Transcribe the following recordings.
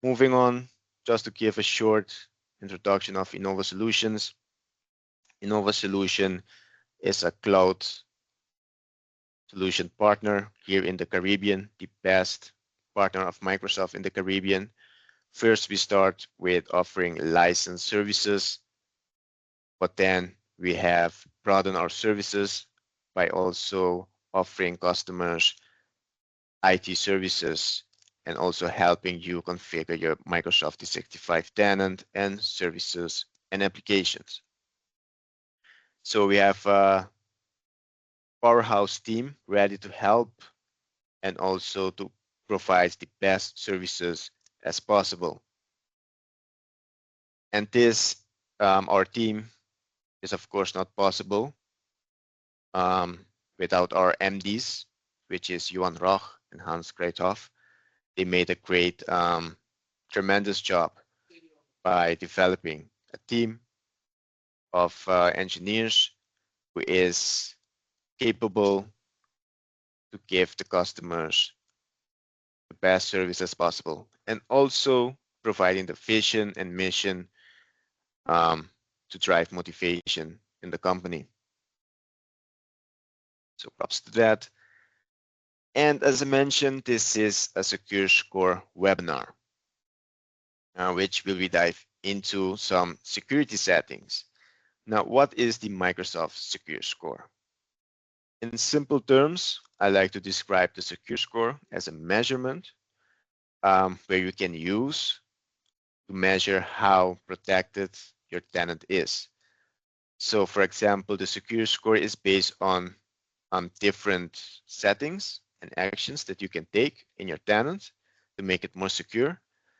Moving on, just to give a short introduction of Innova Solutions. Innova Solution is a cloud solution partner here in the Caribbean, the best partner of Microsoft in the Caribbean. First, we start with offering licensed services, but then we have broadened our services by also offering customers IT services and also helping you configure your Microsoft 365 tenant and services and applications. So we have a powerhouse team ready to help and also to provide the best services as possible. And this, our team is of course not possible without our MDs, which is Johan Roch and Hans Kreithoff. They made a great, tremendous job by developing a team of engineers who is capable to give the customers the best service as possible, and also providing the vision and mission to drive motivation in the company. So props to that. And as I mentioned, this is a Secure Score webinar, which will we dive into some security settings. Now, what is the Microsoft Secure Score? In simple terms, I like to describe the Secure Score as a measurement where you can use to measure how protected your tenant is. So for example, the Secure Score is based on different settings and actions that you can take in your tenant to make it more secure.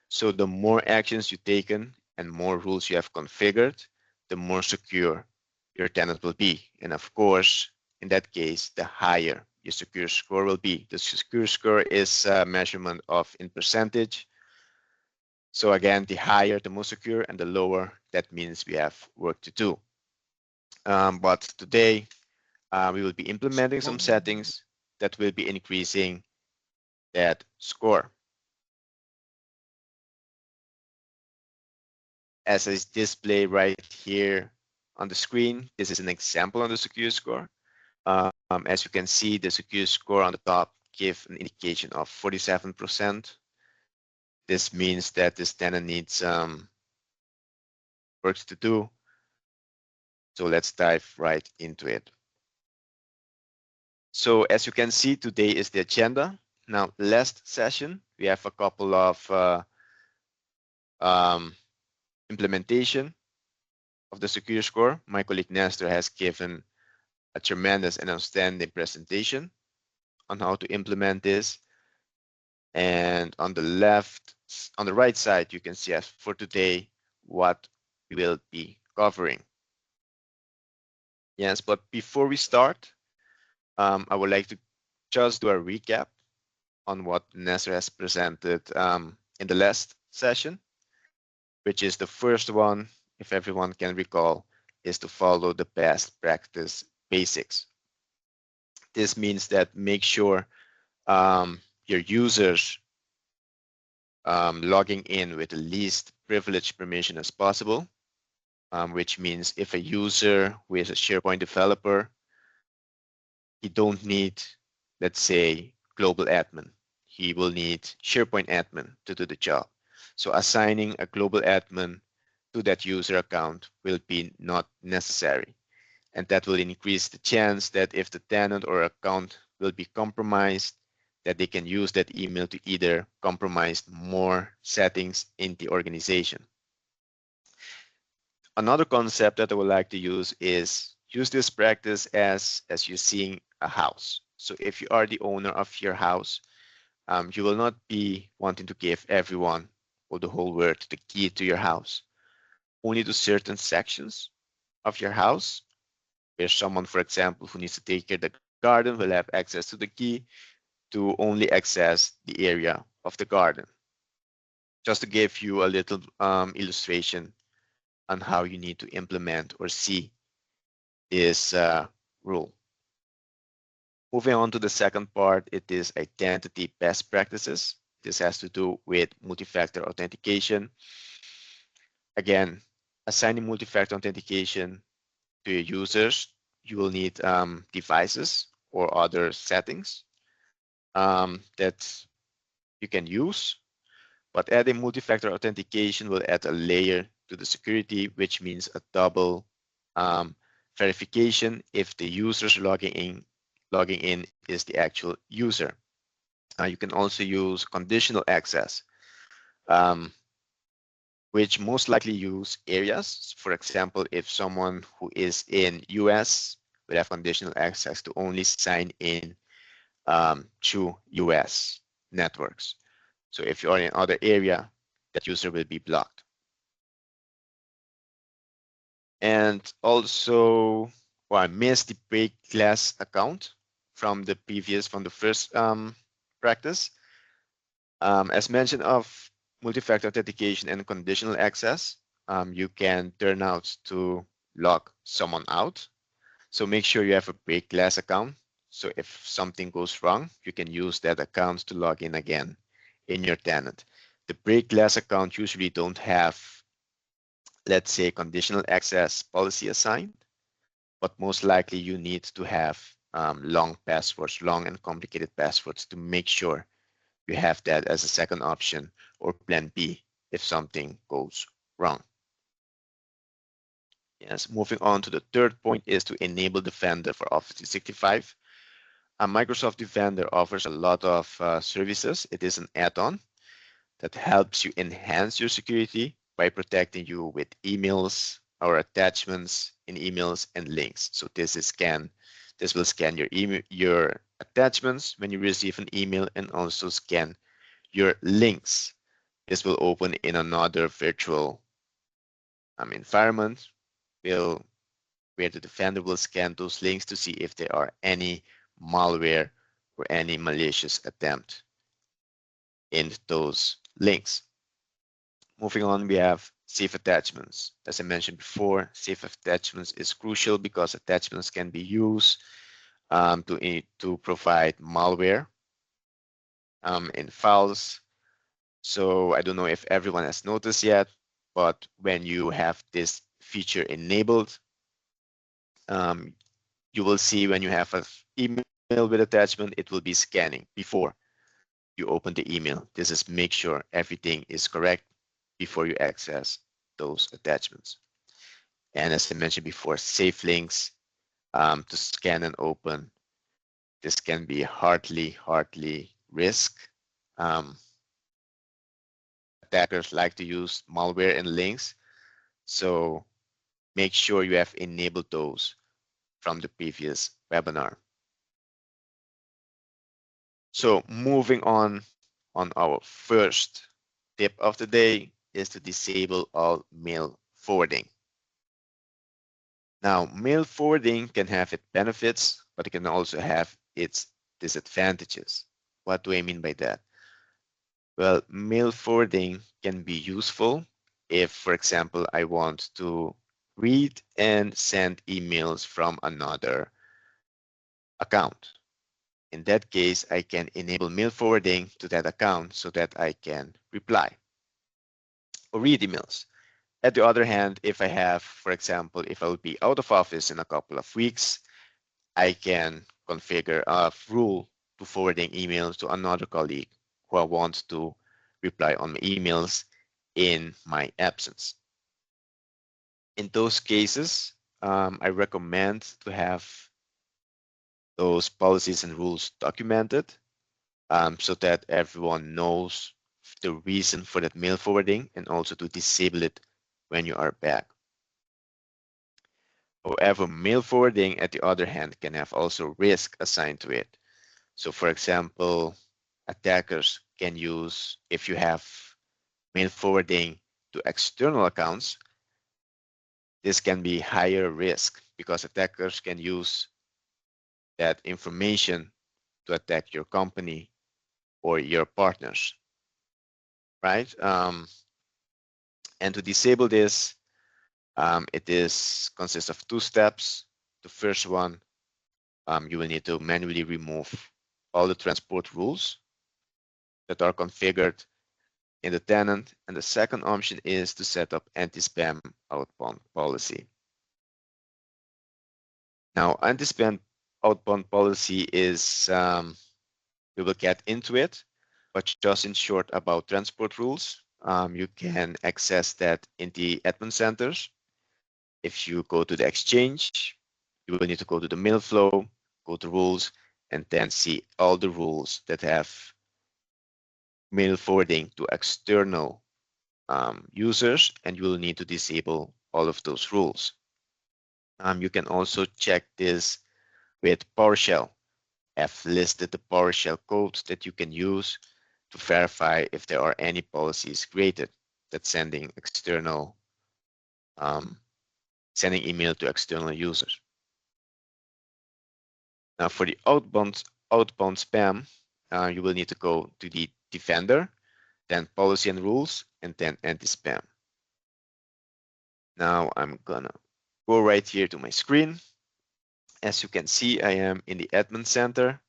So the more actions you've taken and more rules you have configured, the more secure your tenant will be. And of course, in that case, the higher your Secure Score will be. The Secure Score is a measurement of in percentage. So again, the higher, the more secure, and the lower, that means we have work to do. But today, we will be implementing some settings that will be increasing that score. As is displayed right here on the screen, this is an example on the Secure Score. As you can see, the Secure Score on the top gives an indication of 47%. This means that this tenant needs work to do. So let's dive right into it. So as you can see, today is the agenda. Now, last session, we have a couple of implementation of the Secure Score. My colleague Nestor has given a tremendous and outstanding presentation on how to implement this. And on the right side, you can see as for today what we will be covering. Yes, but before we start, I would like to just do a recap on what Nestor has presented in the last session, which is the first one, if everyone can recall, is to follow the best practice basics. This means that make sure your users logging in with the least privilege permission as possible, which means if a user who is a SharePoint developer, he don't need, let's say, global admin. He will need SharePoint admin to do the job. So assigning a global admin to that user account will be not necessary. And that will increase the chance that if the tenant or account will be compromised, that they can use that email to either compromise more settings in the organization. Another concept that I would like to use is use this practice as you're seeing a house. So if you are the owner of your house, you will not be wanting to give everyone or the whole world the key to your house. Only to certain sections of your house, where someone, for example, who needs to take care of the garden will have access to the key to only access the area of the garden. Just to give you a little illustration on how you need to implement or see this rule. Moving on to the second part, it is identity best practices. This has to do with multi-factor authentication. Again, assigning multi-factor authentication to your users, you will need devices or other settings that you can use. But adding multi-factor authentication will add a layer to the security, which means a double verification if the users logging in is the actual user. You can also use conditional access, which most likely use areas. For example, if someone who is in US will have conditional access to only sign in through US networks. So if you're in other area, that user will be blocked. And also, well, I missed the break glass account from the first practice. As mentioned of multi-factor authentication and conditional access, you can turn out to lock someone out. So make sure you have a break glass account. So if something goes wrong, you can use that account to log in again in your tenant. The break glass account usually don't have, let's say, conditional access policy assigned, but most likely you need to have long passwords, long and complicated passwords to make sure you have that as a second option or plan B if something goes wrong. Yes, moving on to the third point is to enable Defender for Office 365. Microsoft Defender offers a lot of services. It is an add-on that helps you enhance your security by protecting you with emails or attachments in emails and links. So this will scan your attachments when you receive an email and also scan your links. This will open in another virtual environment where the defender will scan those links to see if there are any malware or any malicious attempt in those links. Moving on, we have safe attachments. As I mentioned before, safe attachments is crucial because attachments can be used to provide malware in files. So I don't know if everyone has noticed yet, but when you have this feature enabled, you will see when you have an email with attachment, it will be scanning before you open the email. This is make sure everything is correct before you access those attachments. And as I mentioned before, safe links to scan and open. This can be hardly risk. Attackers like to use malware and links, so make sure you have enabled those from the previous webinar. So moving on our first tip of the day is to disable all mail forwarding. Now, mail forwarding can have its benefits, but it can also have its disadvantages. What do I mean by that? Well, mail forwarding can be useful if, for example, I want to read and send emails from another account. In that case, I can enable mail forwarding to that account so that I can reply or read emails. At the other hand, if I have, for example, if I will be out of office in a couple of weeks, I can configure a rule to forwarding emails to another colleague who wants to reply on my emails in my absence. In those cases, I recommend to have those policies and rules documented so that everyone knows the reason for that mail forwarding and also to disable it when you are back. However, mail forwarding, at the other hand, can have also risk assigned to it. So for example, attackers can use, if you have mail forwarding to external accounts, this can be higher risk because attackers can use that information to attack your company or your partners, right? And to disable this, it consists of two steps. The first one, you will need to manually remove all the transport rules that are configured in the tenant. And the second option is to set up anti-spam outbound policy. Now, anti-spam outbound policy is, we will get into it, but just in short about transport rules, you can access that in the admin centers. If you go to the exchange, you will need to go to the mail flow, go to rules, and then see all the rules that have mail forwarding to external users, and you will need to disable all of those rules. You can also check this with PowerShell. I've listed the PowerShell code that you can use to verify if there are any policies created that's sending sending email to external users. Now for the outbound spam, you will need to go to the defender, then policy and rules, and then anti-spam. Now I'm gonna go right here to my screen. As you can see, I am in the admin center.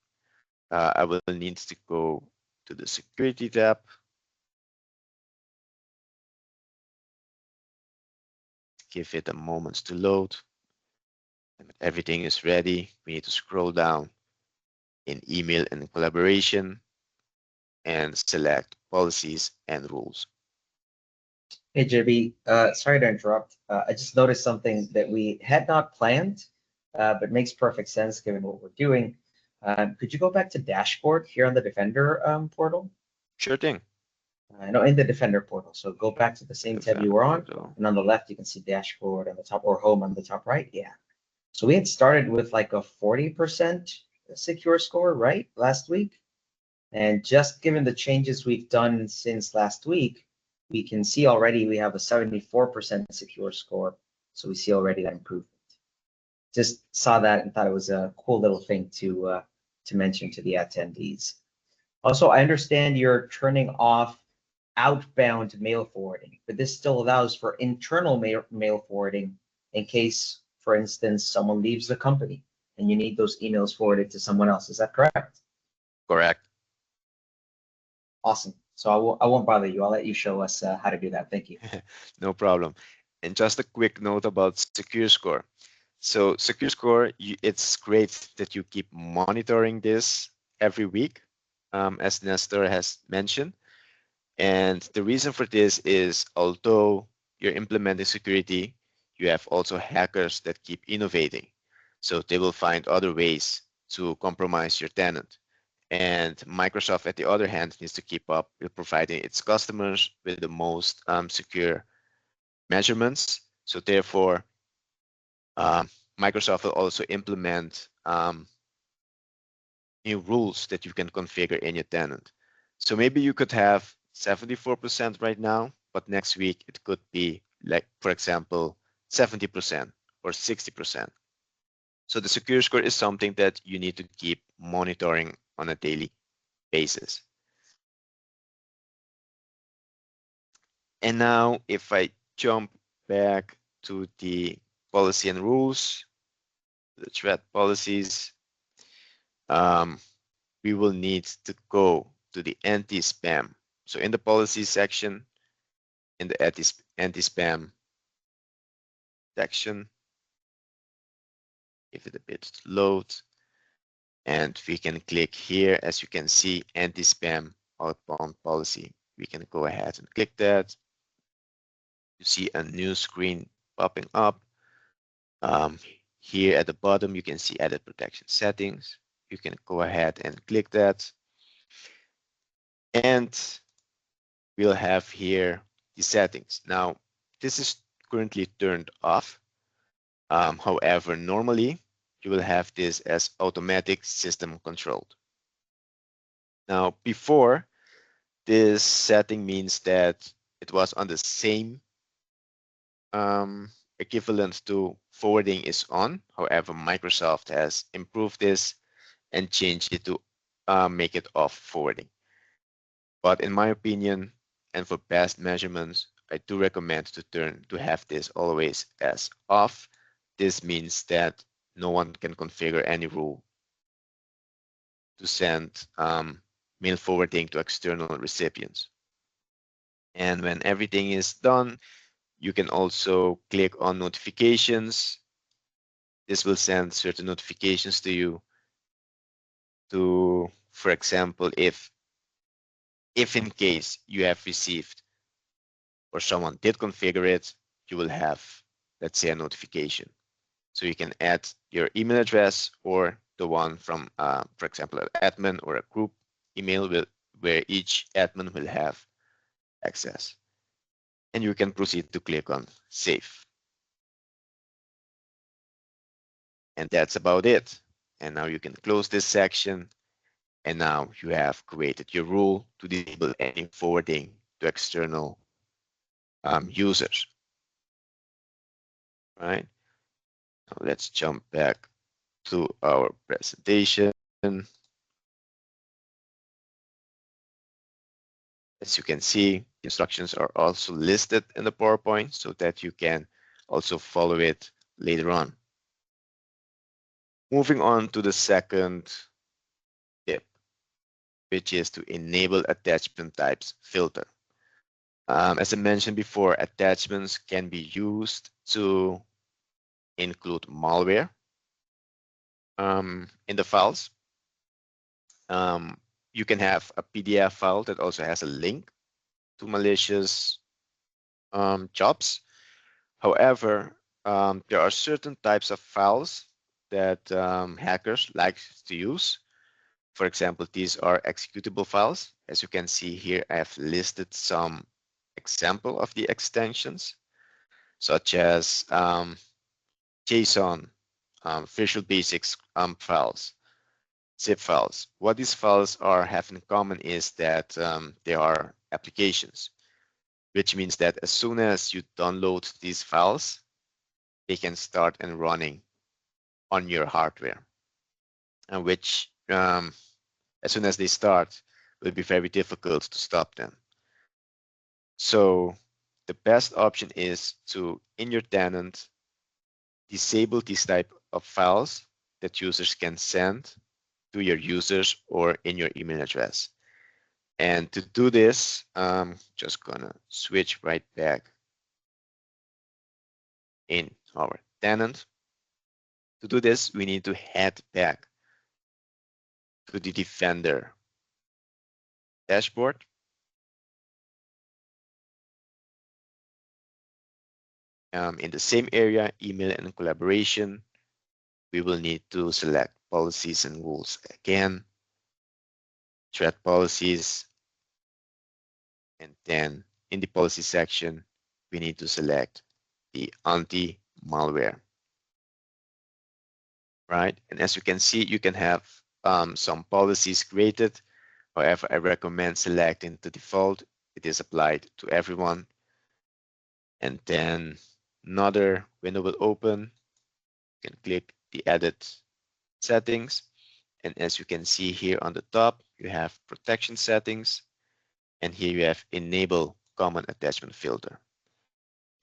I will need to go to the security tab. Give it a moment to load. And when everything is ready, we need to scroll down in email and collaboration and select policies and rules. Hey, JB, sorry to interrupt. I just noticed something that we had not planned, but makes perfect sense given what we're doing. Could you go back to dashboard here on the Defender portal? Sure thing. No, in the Defender portal. So go back to the same tab you were on, and on the left you can see dashboard on the top, or home on the top right. Yeah. So we had started with like a 40% secure score, right, last week? And just given the changes we've done since last week, we can see already we have a 74% secure score. So we see already that improvement. Just saw that and thought it was a cool little thing to mention to the attendees. Also, I understand you're turning off outbound mail forwarding, but this still allows for internal mail forwarding in case, for instance, someone leaves the company and you need those emails forwarded to someone else. Is that correct? Correct. Awesome. So I won't bother you. I'll let you show us how to do that. Thank you. No problem. And just a quick note about Secure Score. So Secure Score, it's great that you keep monitoring this every week, as Nestor has mentioned. And the reason for this is, although you're implementing security, you have also hackers that keep innovating. So they will find other ways to compromise your tenant. And Microsoft, at the other hand, needs to keep up with providing its customers with the most secure measurements. So therefore, Microsoft will also implement new rules that you can configure in your tenant. So maybe you could have 74% right now, but next week it could be, like, for example, 70% or 60%. So the secure score is something that you need to keep monitoring on a daily basis. And now if I jump back to the policy and rules, the threat policies, we will need to go to the anti-spam. So in the policy section, in the anti-spam section, give it a bit to load, and we can click here. As you can see, anti-spam outbound policy. We can go ahead and click that. You see a new screen popping up. Here at the bottom, you can see edit protection settings. You can go ahead and click that. And we'll have here the settings. Now, this is currently turned off. However, normally you will have this as automatic system controlled. Now, before, this setting means that it was on the same equivalent to forwarding is on. However, Microsoft has improved this and changed it to make it off forwarding. But in my opinion, and for best measurements, I do recommend to have this always as off. This means that no one can configure any rule to send mail forwarding to external recipients. And when everything is done, you can also click on notifications. This will send certain notifications to you to, for example, if in case you have received or someone did configure it, you will have, let's say, a notification. So you can add your email address or the one from, for example, an admin or a group email where each admin will have access. And you can proceed to click on Save. And that's about it. And now you can close this section. And now you have created your rule to disable any forwarding to external users. Right? Now let's jump back to our presentation. As you can see, instructions are also listed in the PowerPoint so that you can also follow it later on. Moving on to the second tip, which is to enable attachment types filter. As I mentioned before, attachments can be used to include malware in the files. You can have a PDF file that also has a link to malicious jobs. However, there are certain types of files that hackers like to use. For example, these are executable files. As you can see here, I have listed some example of the extensions, such as JSON, Visual Basics files, zip files. What these files have in common is that they are applications, which means that as soon as you download these files, they can start and running on your hardware, and which as soon as they start, it will be very difficult to stop them. So the best option is to, in your tenant, disable these type of files that users can send to your users or in your email address. And to do this, I'm just gonna switch right back in our tenant. To do this, we need to head back to the Defender dashboard. In the same area, email and collaboration, we will need to select policies and rules again, threat policies, and then in the policy section, we need to select the anti-malware, right? And as you can see, you can have some policies created. However, I recommend selecting the default. It is applied to everyone. And then another window will open. You can click the edit settings. And as you can see here on the top, you have protection settings. And here you have enable common attachment filter.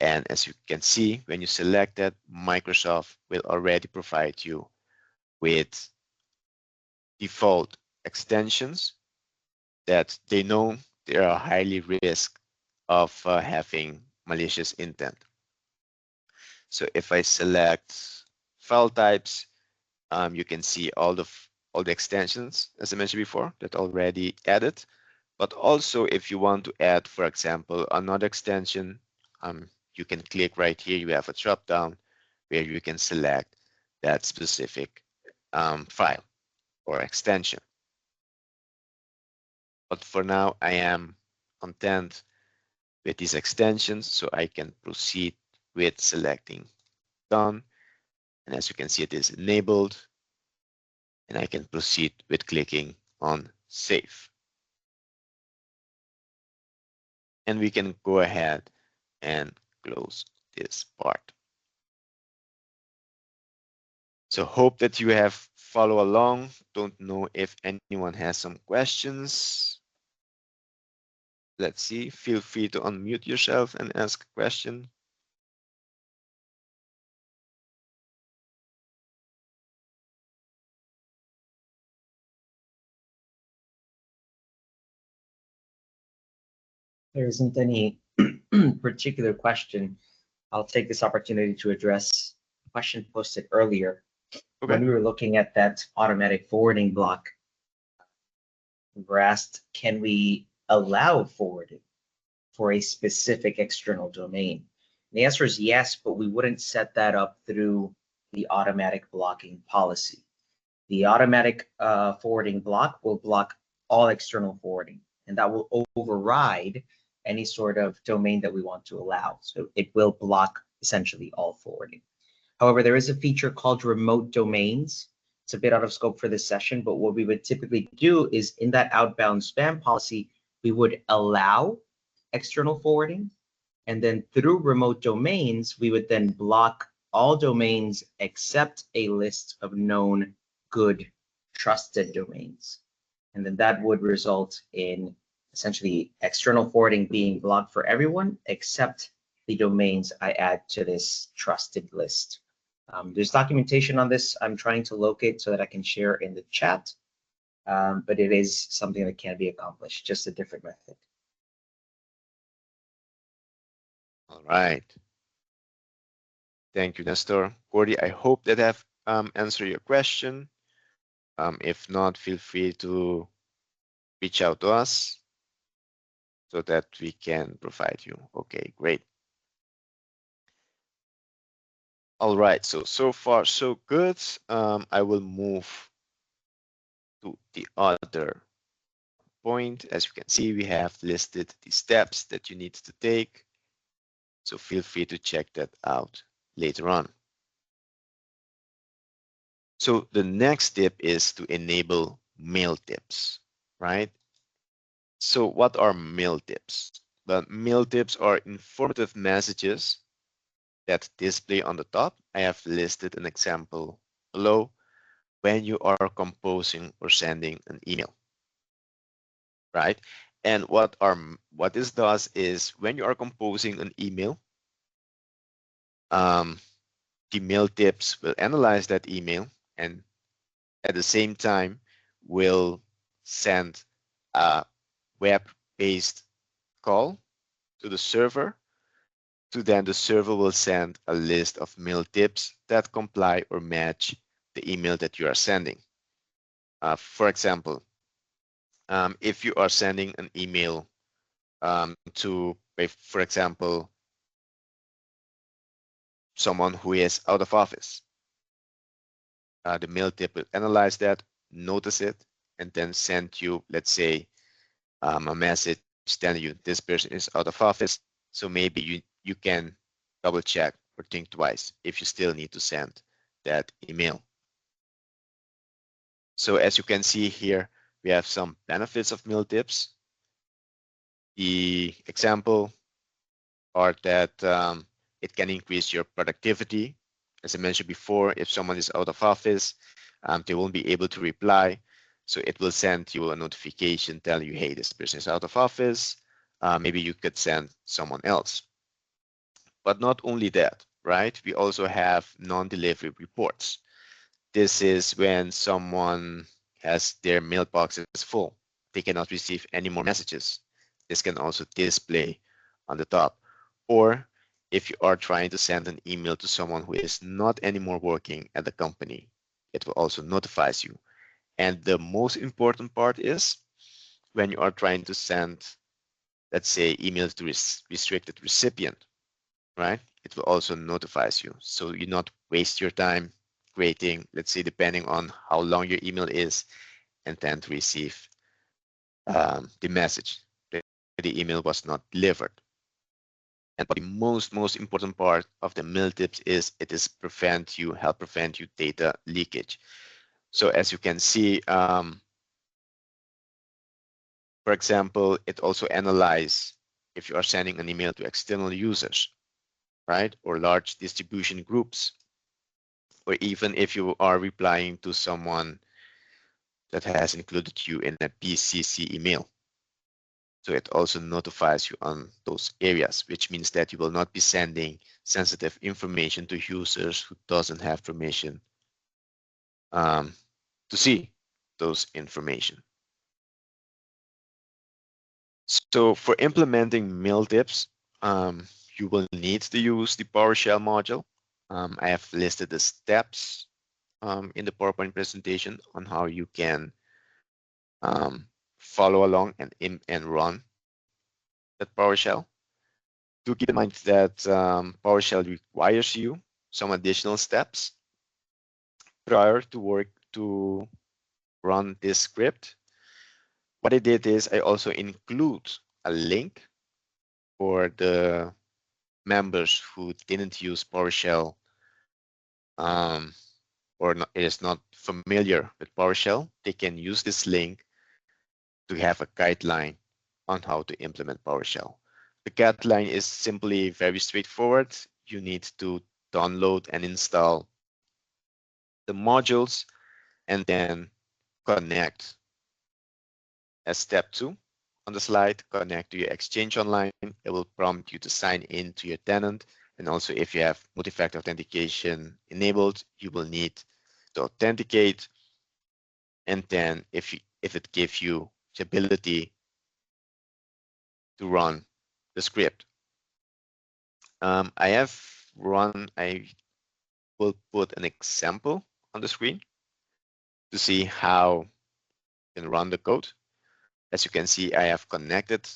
And as you can see, when you select that, Microsoft will already provide you with default extensions that they know they are highly risk of having malicious intent. So if I select file types, you can see all the extensions, as I mentioned before, that already added. But also, if you want to add, for example, another extension, you can click right here. You have a drop down where you can select that specific file or extension. But for now, I am content with these extensions, so I can proceed with selecting done. And as you can see, it is enabled, and I can proceed with clicking on save. And we can go ahead and close this part. So hope that you have followed along. Don't know if anyone has some questions. Let's see, feel free to unmute yourself and ask a question. There isn't any particular question. I'll take this opportunity to address a question posted earlier. Okay. When we were looking at that automatic forwarding block, we were asked, can we allow forwarding for a specific external domain? And the answer is yes, but we wouldn't set that up through the automatic blocking policy. The automatic forwarding block will block all external forwarding, and that will override any sort of domain that we want to allow. So it will block essentially all forwarding. However, there is a feature called remote domains. It's a bit out of scope for this session, but what we would typically do is in that outbound spam policy, we would allow external forwarding. And then through remote domains, we would then block all domains except a list of known good trusted domains. And then that would result in essentially external forwarding being blocked for everyone except the domains I add to this trusted list. There's documentation on this I'm trying to locate so that I can share in the chat, but it is something that can be accomplished, just a different method. All right. Thank you, Nestor. Cordy, I hope that I've answered your question. If not, feel free to reach out to us so that we can provide you. Okay, great. All right, so far so good. I will move to the other point. As you can see, we have listed the steps that you need to take. So feel free to check that out later on. So the next tip is to enable MailTips, right? So what are MailTips? The MailTips are informative messages that display on the top. I have listed an example below when you are composing or sending an email, right? And what this does is when you are composing an email, the MailTips will analyze that email and at the same time will send a web-based call to the server. So then the server will send a list of MailTips that comply or match the email that you are sending. For example, if you are sending an email to, for example, someone who is out of office, the MailTip will analyze that, notice it, and then send you, let's say, a message telling you this person is out of office. So maybe you can double check or think twice if you still need to send that email. So as you can see here, we have some benefits of MailTips. The example are that it can increase your productivity. As I mentioned before, if someone is out of office, they won't be able to reply. So it will send you a notification telling you, hey, this person is out of office. Maybe you could send someone else. But not only that, right? We also have non-delivery reports. This is when someone has their mailbox is full. They cannot receive any more messages. This can also display on the top. Or if you are trying to send an email to someone who is not anymore working at the company, it will also notify you. And the most important part is when you are trying to send, let's say, emails to restricted recipient, right? It will also notify you. So you not waste your time creating, let's say, depending on how long your email is, and then to receive the message that the email was not delivered. And the most important part of the MailTips is it is help prevent you data leakage. So as you can see, for example, it also analyzes if you are sending an email to external users, right? Or large distribution groups, or even if you are replying to someone that has included you in a BCC email. So it also notifies you on those areas, which means that you will not be sending sensitive information to users who doesn't have permission to see those information. So for implementing MailTips, you will need to use the PowerShell module. I have listed the steps in the PowerPoint presentation on how you can follow along and run that PowerShell. Do keep in mind that PowerShell requires you some additional steps prior to run this script. What I did is I also include a link for the members who didn't use PowerShell um, or not, is not familiar with PowerShell. They can use this link to have a guideline on how to implement PowerShell. The guideline is simply very straightforward. You need to download and install the modules and then connect. As step 2 on the slide, connect to your Exchange Online. It will prompt you to sign in to your tenant. And also if you have multi-factor authentication enabled, you will need to authenticate. And then if it gives you the ability to run the script. I will put an example on the screen to see how you can run the code. As you can see, I have connected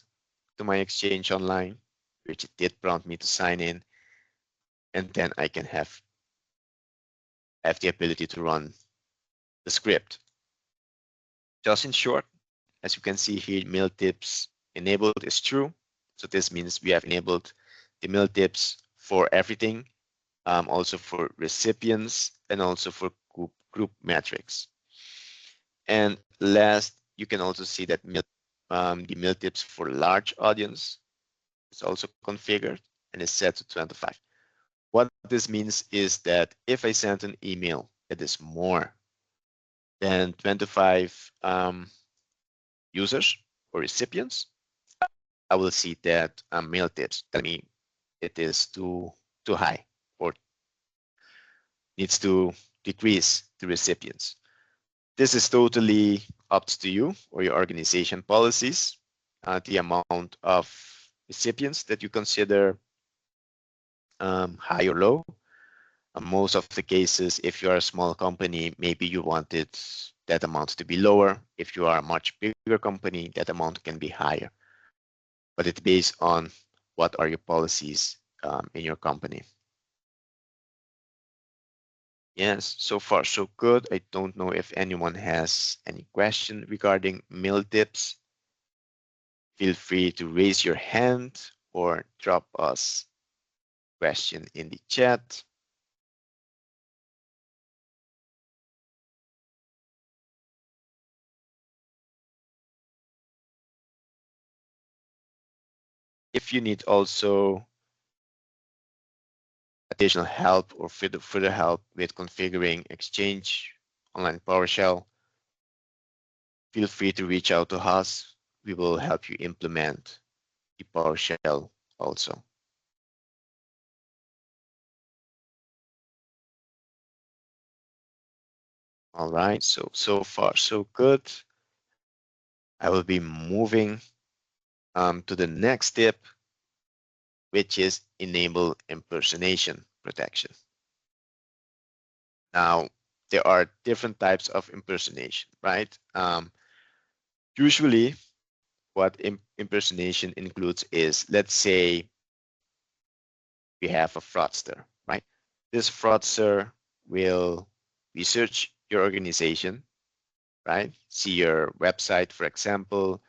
to my Exchange Online, which it did prompt me to sign in, and then I can have the ability to run the script. Just in short, as you can see here, MailTips enabled is true. So this means we have enabled the MailTips for everything, also for recipients and also for group metrics. And last, you can also see that the MailTips for large audience is also configured and is set to 25. What this means is that if I send an email that is more than 25 users or recipients, I will see that MailTips tell me it is too high or needs to decrease the recipients. This is totally up to you or your organization policies, the amount of recipients that you consider high or low. Most of the cases, if you are a small company, maybe you wanted that amount to be lower. If you are a much bigger company, that amount can be higher. But it's based on what are your policies in your company. Yes, so far so good. I don't know if anyone has any question regarding MailTips. Feel free to raise your hand or drop us a question in the chat. If you need also additional help or further help with configuring Exchange Online PowerShell, feel free to reach out to us. We will help you implement the PowerShell also. All right, so far so good. I will be moving to the next step, which is enable impersonation protection. Now, there are different types of impersonation, right? Usually, what impersonation includes is, let's say we have a fraudster, right? This fraudster will research your organization, right? See your website, for example,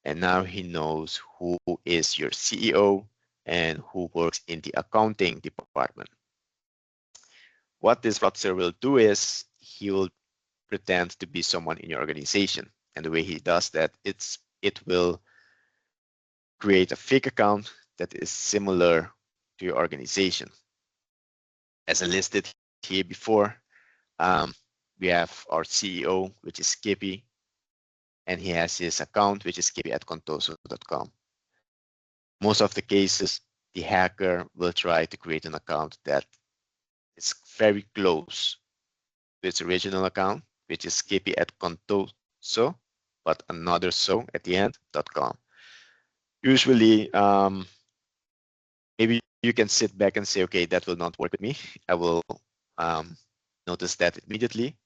and now he knows who is your CEO and who works in the accounting department. What this fraudster will do is he will pretend to be someone in your organization. And the way he does that, it will create a fake account that is similar to your organization. As I listed here before, we have our CEO, which is Skippy, and he has his account, which is skippy@contoso.com. Most of the cases, the hacker will try to create an account that is very close to its original account, which is skippy@contoso, but another so at the end.com. Usually, maybe you can sit back and say, okay, that will not work with me. I will notice that immediately.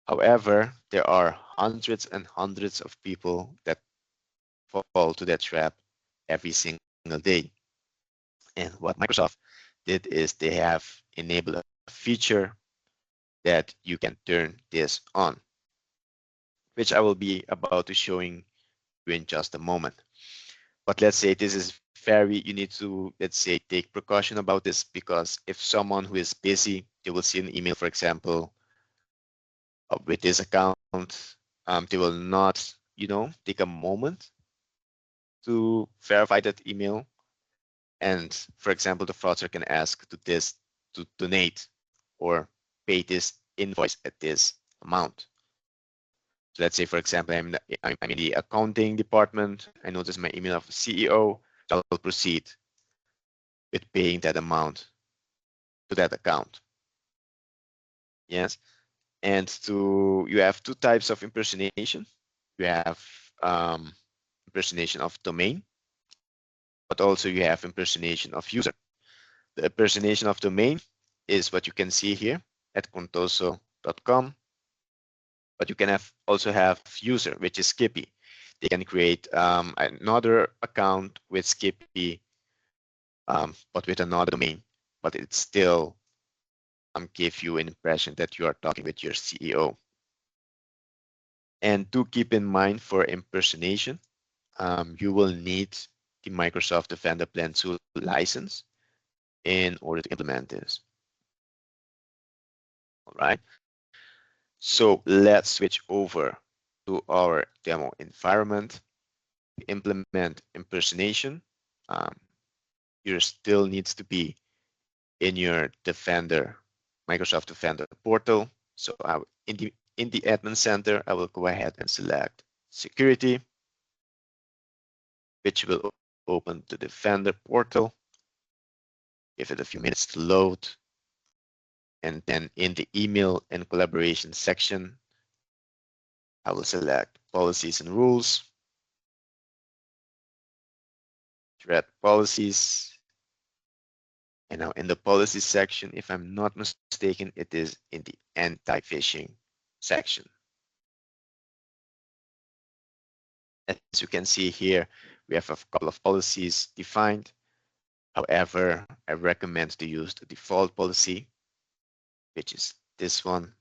However, there are hundreds and hundreds of people that fall to that trap every single day. And what Microsoft did is they have enabled a feature that you can turn this on, which I will be about to showing you in just a moment. But let's say this is very, you need to, let's say, take precaution about this, because if someone who is busy, they will see an email, for example, with this account, they will not, take a moment to verify that email. And for example, the fraudster can ask to donate or pay this invoice at this amount. So let's say, for example, I'm in the accounting department. I notice my email of the CEO. So I'll proceed with paying that amount to that account. Yes. And you have two types of impersonation. You have impersonation of domain, but also you have impersonation of user. The impersonation of domain is what you can see here at contoso.com, but you can also have user, which is Skippy. They can create another account with Skippy, but with another domain, but it still give you an impression that you are talking with your CEO. And do keep in mind for impersonation, you will need the Microsoft Defender Plan 2 license in order to implement this. All right. So let's switch over to our demo environment. To implement impersonation, you still needs to be in your Defender, Microsoft Defender portal. So in the admin center, I will go ahead and select security, which will open the Defender portal. Give it a few minutes to load. And then in the email and collaboration section, I will select policies and rules, thread policies. And now in the policy section, if I'm not mistaken, it is in the anti-phishing section. As you can see here, we have a couple of policies defined. However, I recommend to use the default policy, which is this one.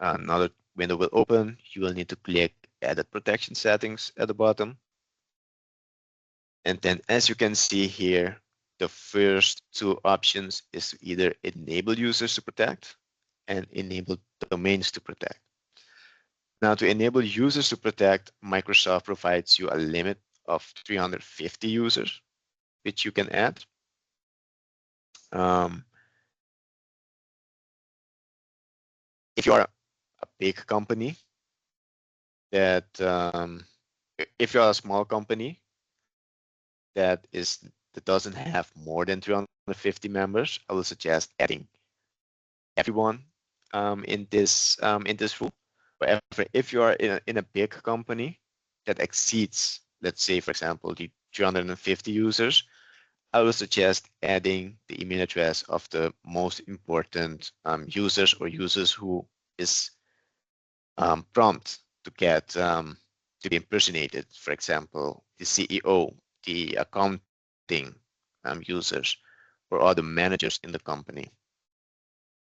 Another window will open. You will need to click Edit Protection Settings at the bottom. And then as you can see here, the first two options is to either enable users to protect and enable domains to protect. Now, to enable users to protect, Microsoft provides you a limit of 350 users, which you can add. If you are a big company, if you are a small company that doesn't have more than 350 members, I will suggest adding everyone in this rule. However, if you are in a big company that exceeds, let's say, for example, the 350 users, I will suggest adding the email address of the most important users or users who is prompt to get to be impersonated. For example, the CEO, the accounting users, or other managers in the company,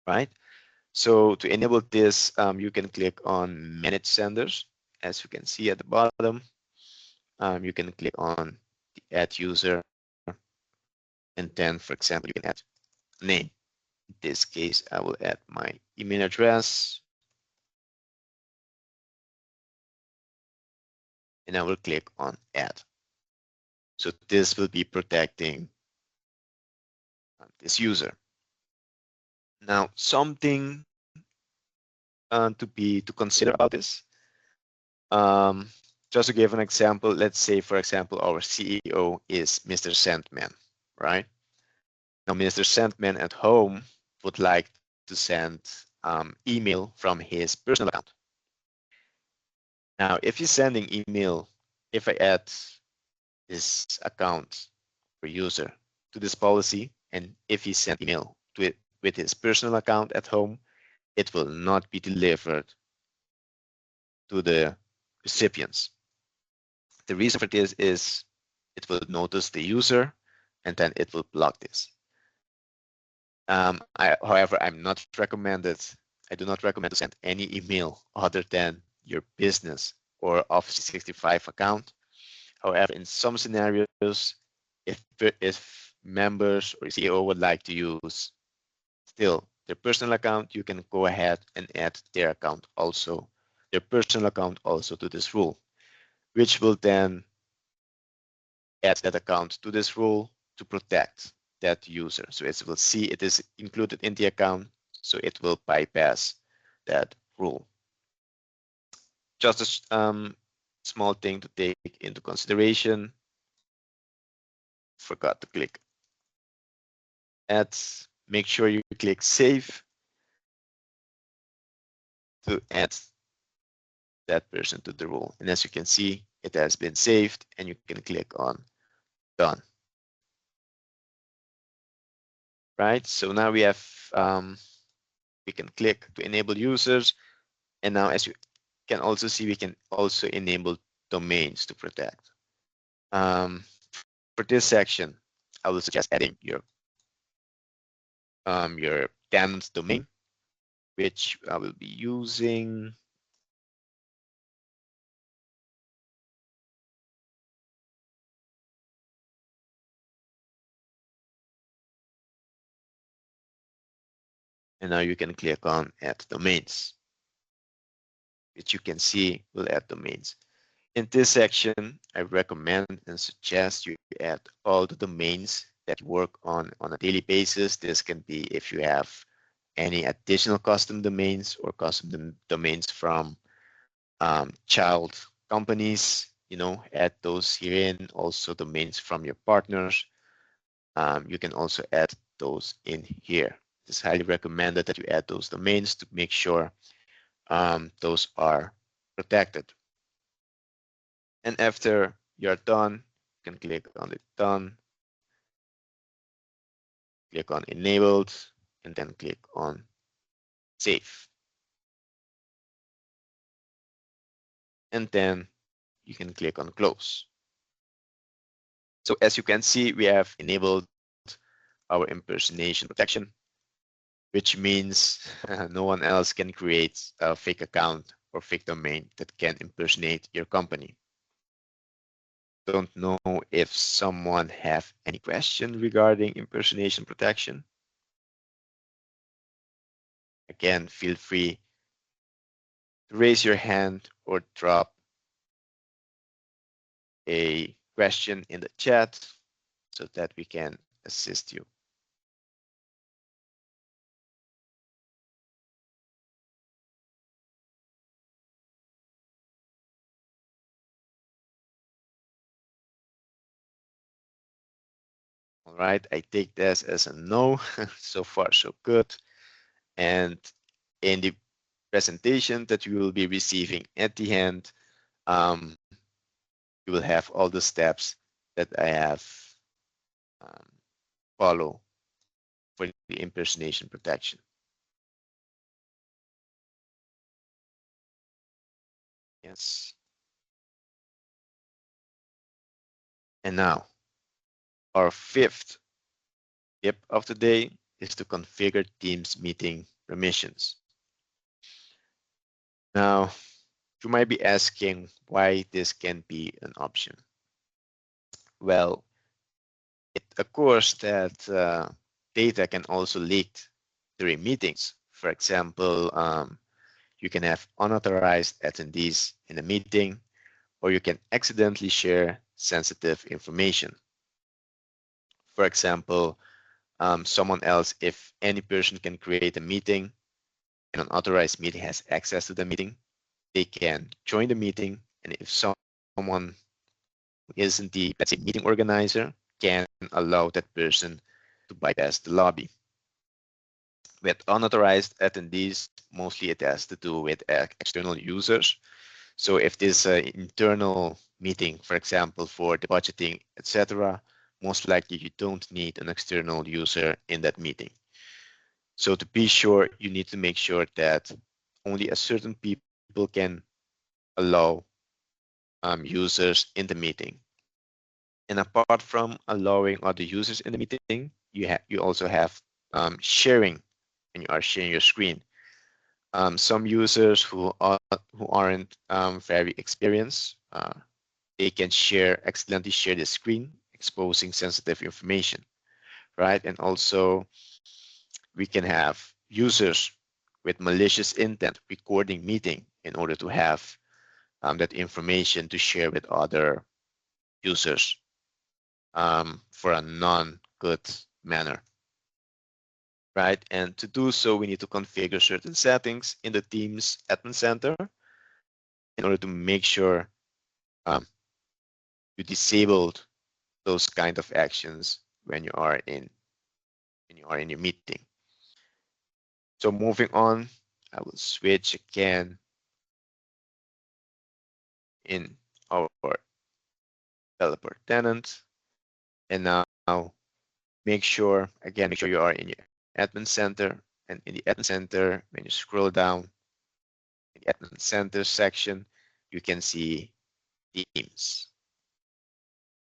right? So to enable this, you can click on Manage Senders. As you can see at the bottom, you can click on the Add User, and then, for example, you can add a name. In this case, I will add my email address, and I will click on Add. So this will be protecting this user. Now, something to consider about this. Just to give an example, let's say, for example, our CEO is Mr. Sandman, right? Now, Mr. Sandman at home would like to send email from his personal account. Now, if he's sending email, if I add this account or user to this policy, and if he sent email to it with his personal account at home, it will not be delivered to the recipients. The reason for this is it will notice the user and then it will block this. However, I do not recommend to send any email other than your business or Office 365 account. However, in some scenarios, if members or CEO would like to use still their personal account, you can go ahead and add their personal account also to this rule, which will then add that account to this rule to protect that user. So it will see it is included in the account, so it will bypass that rule. Just a small thing to take into consideration. Forgot to click add. Make sure you click save to add that person to the rule. And as you can see, it has been saved, and you can click on done. Right, so now we have we can click to enable users, and now as you can also see, we can also enable domains to protect. For this section, I will suggest adding your tenant domain, which I will be using. And now you can click on add domains, which you can see will add domains. In this section, I recommend and suggest you add all the domains that you work on a daily basis. This can be if you have any additional custom domains or custom domains from child companies, add those here in. Also domains from your partners. You can also add those in here. It's highly recommended that you add those domains to make sure those are protected. And after you're done, you can click on the done, click on enabled, and then click on save. And then you can click on close. So as you can see, we have enabled our impersonation protection, which means no one else can create a fake account or fake domain that can impersonate your company. Don't know if someone have any question regarding impersonation protection. Again, feel free to raise your hand or drop a question in the chat so that we can assist you. All right, I take this as a no. So far, so good. And in the presentation that you will be receiving at the end, you will have all the steps that I have follow for the impersonation protection. Yes. And now, our fifth tip of the day is to configure Teams meeting permissions. Now, you might be asking why this can be an option. Well, it occurs that data can also leak during meetings. For example, you can have unauthorized attendees in a meeting, or you can accidentally share sensitive information. For example, someone else, if any person can create a meeting and an authorized meeting has access to the meeting, they can join the meeting. And if someone who isn't the, let's say, meeting organizer, can allow that person to bypass the lobby. With unauthorized attendees, mostly it has to do with external users. So if this internal meeting, for example, for the budgeting, etc., most likely you don't need an external user in that meeting. So to be sure, you need to make sure that only a certain people can allow users in the meeting. And apart from allowing other users in the meeting, you also have sharing when you are sharing your screen. Some users who aren't very experienced, they can accidentally share the screen, exposing sensitive information, right? And also we can have users with malicious intent recording meeting in order to have that information to share with other users for a non-good manner, right? And to do so, we need to configure certain settings in the Teams Admin Center in order to make sure you disabled those kind of actions when you are in your meeting. So moving on, I will switch again in our developer tenant, and now make sure you are in your admin center, and in the admin center, when you scroll down in the admin center section, you can see Teams.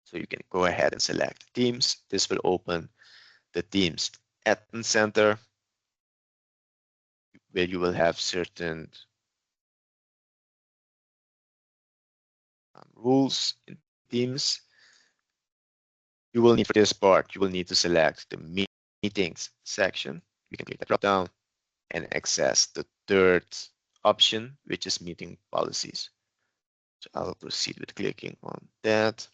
So you can go ahead and select Teams. This will open the Teams admin center where you will have certain rules in Teams. You will need, for this part, you will need to select the meetings section. You can click the drop down and access the third option, which is meeting policies. So I'll proceed with clicking on that.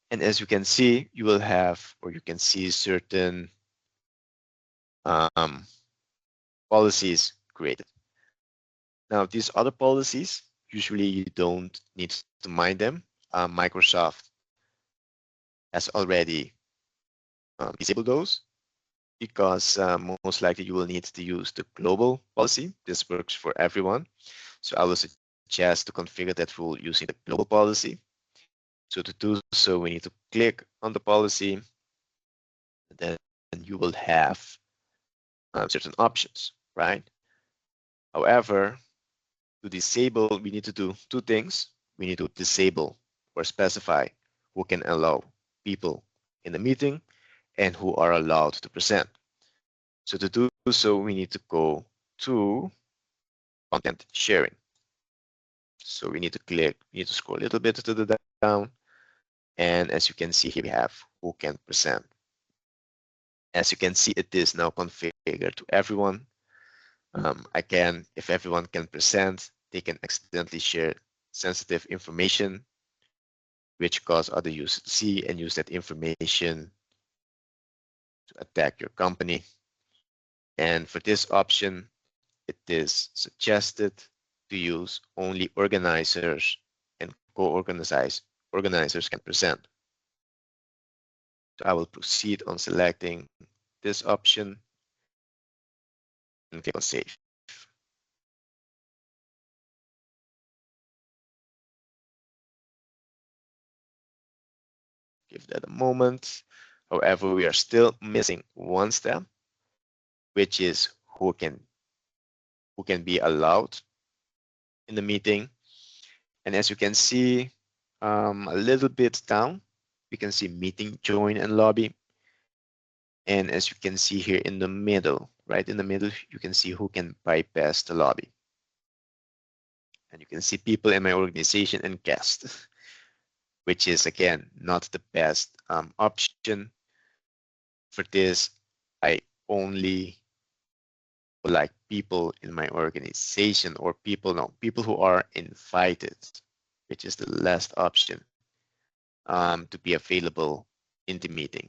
And as you can see, you will have, or you can see certain policies created. Now, these other policies, usually you don't need to mind them. Microsoft has already disabled those because most likely you will need to use the global policy. This works for everyone. So I will suggest to configure that rule using the global policy. So to do so, we need to click on the policy. Then you will have certain options, right? However, to disable, we need to do two things. We need to disable or specify who can allow people in the meeting and who are allowed to present. So to do so, we need to go to content sharing. So we need to scroll a little bit to the down. And as you can see here, we have who can present. As you can see, it is now configured to everyone. Again, if everyone can present, they can accidentally share sensitive information, which cause other users to see and use that information to attack your company. And for this option, it is suggested to use only organizers and organizers can present. So I will proceed on selecting this option and click on save. Give that a moment. However, we are still missing one step, which is who can be allowed in the meeting. And as you can see, a little bit down, we can see meeting, join, and lobby. And as you can see here in the middle, right in the middle, you can see who can bypass the lobby. And you can see people in my organization and guests, which is again not the best option. For this, I only would like people in my organization or people who are invited, which is the last option, to be available in the meeting.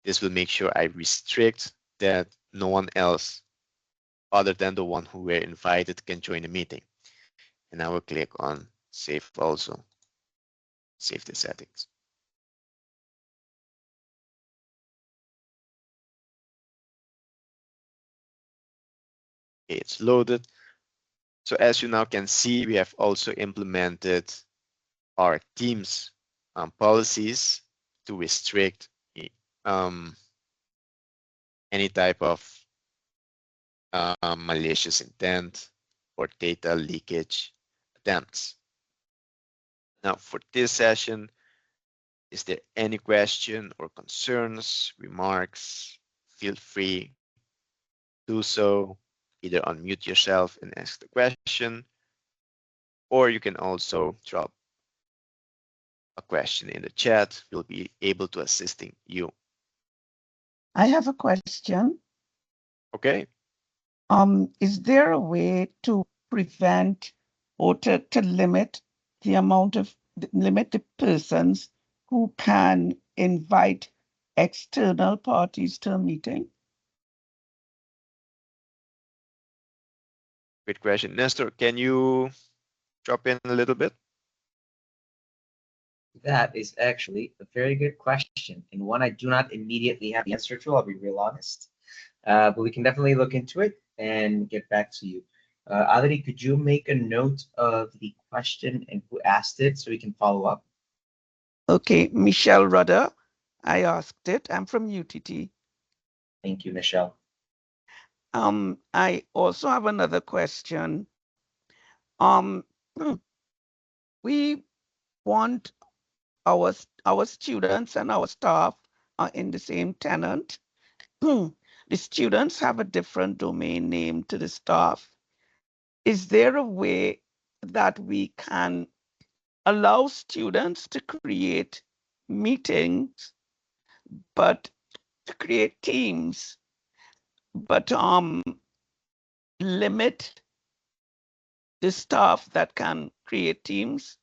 This will make sure I restrict that no one else other than the one who were invited can join the meeting. And I will click on save also, save the settings. Okay, it's loaded. So as you now can see, we have also implemented our Teams policies to restrict um, any type of malicious intent or data leakage attempts. Now for this session, is there any question or concerns, remarks? Feel free to do so. Either unmute yourself and ask the question, or you can also drop a question in the chat. We'll be able to assisting you. I have a question. Okay. Is there a way to prevent or to limit the amount of limit the persons who can invite external parties to a meeting? Great question. Nestor, can you drop in a little bit? That is actually a very good question, and one I do not immediately have the answer to, I'll be real honest. But we can definitely look into it and get back to you. Adri, could you make a note of the question and who asked it so we can follow up? Okay, Michelle Rudder, I asked it. I'm from UTT. Thank you, Michelle. I also have another question. We want our students and our staff are in the same tenant. The students have a different domain name to the staff. Is there a way that we can allow students to create meetings, but to create teams, but limit the staff that can create teams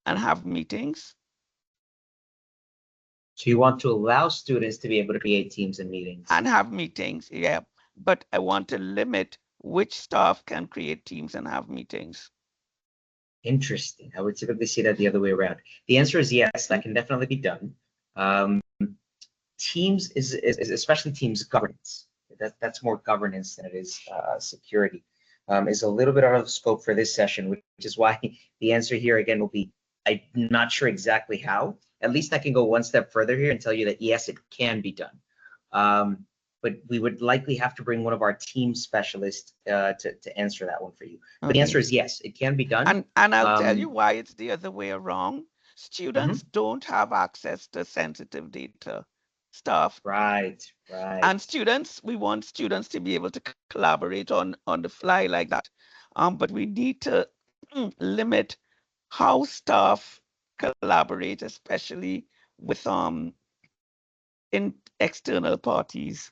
and have meetings? So you want to allow students to be able to create teams and meetings? And have meetings, yeah. But I want to limit which staff can create teams and have meetings. Interesting. I would typically see that the other way around. The answer is yes, that can definitely be done. Teams is especially Teams governance. That's more governance than it is security. Is a little bit out of scope for this session, which is why the answer here again will be I'm not sure exactly how. At least I can go one step further here and tell you that yes, it can be done. But we would likely have to bring one of our team specialists to answer that one for you. But the answer is yes, it can be done. And I'll tell you why it's the other way around. Students don't have access to sensitive data stuff. Right. And students, we want students to be able to collaborate on the fly like that. But we need to limit how staff collaborate, especially with in external parties.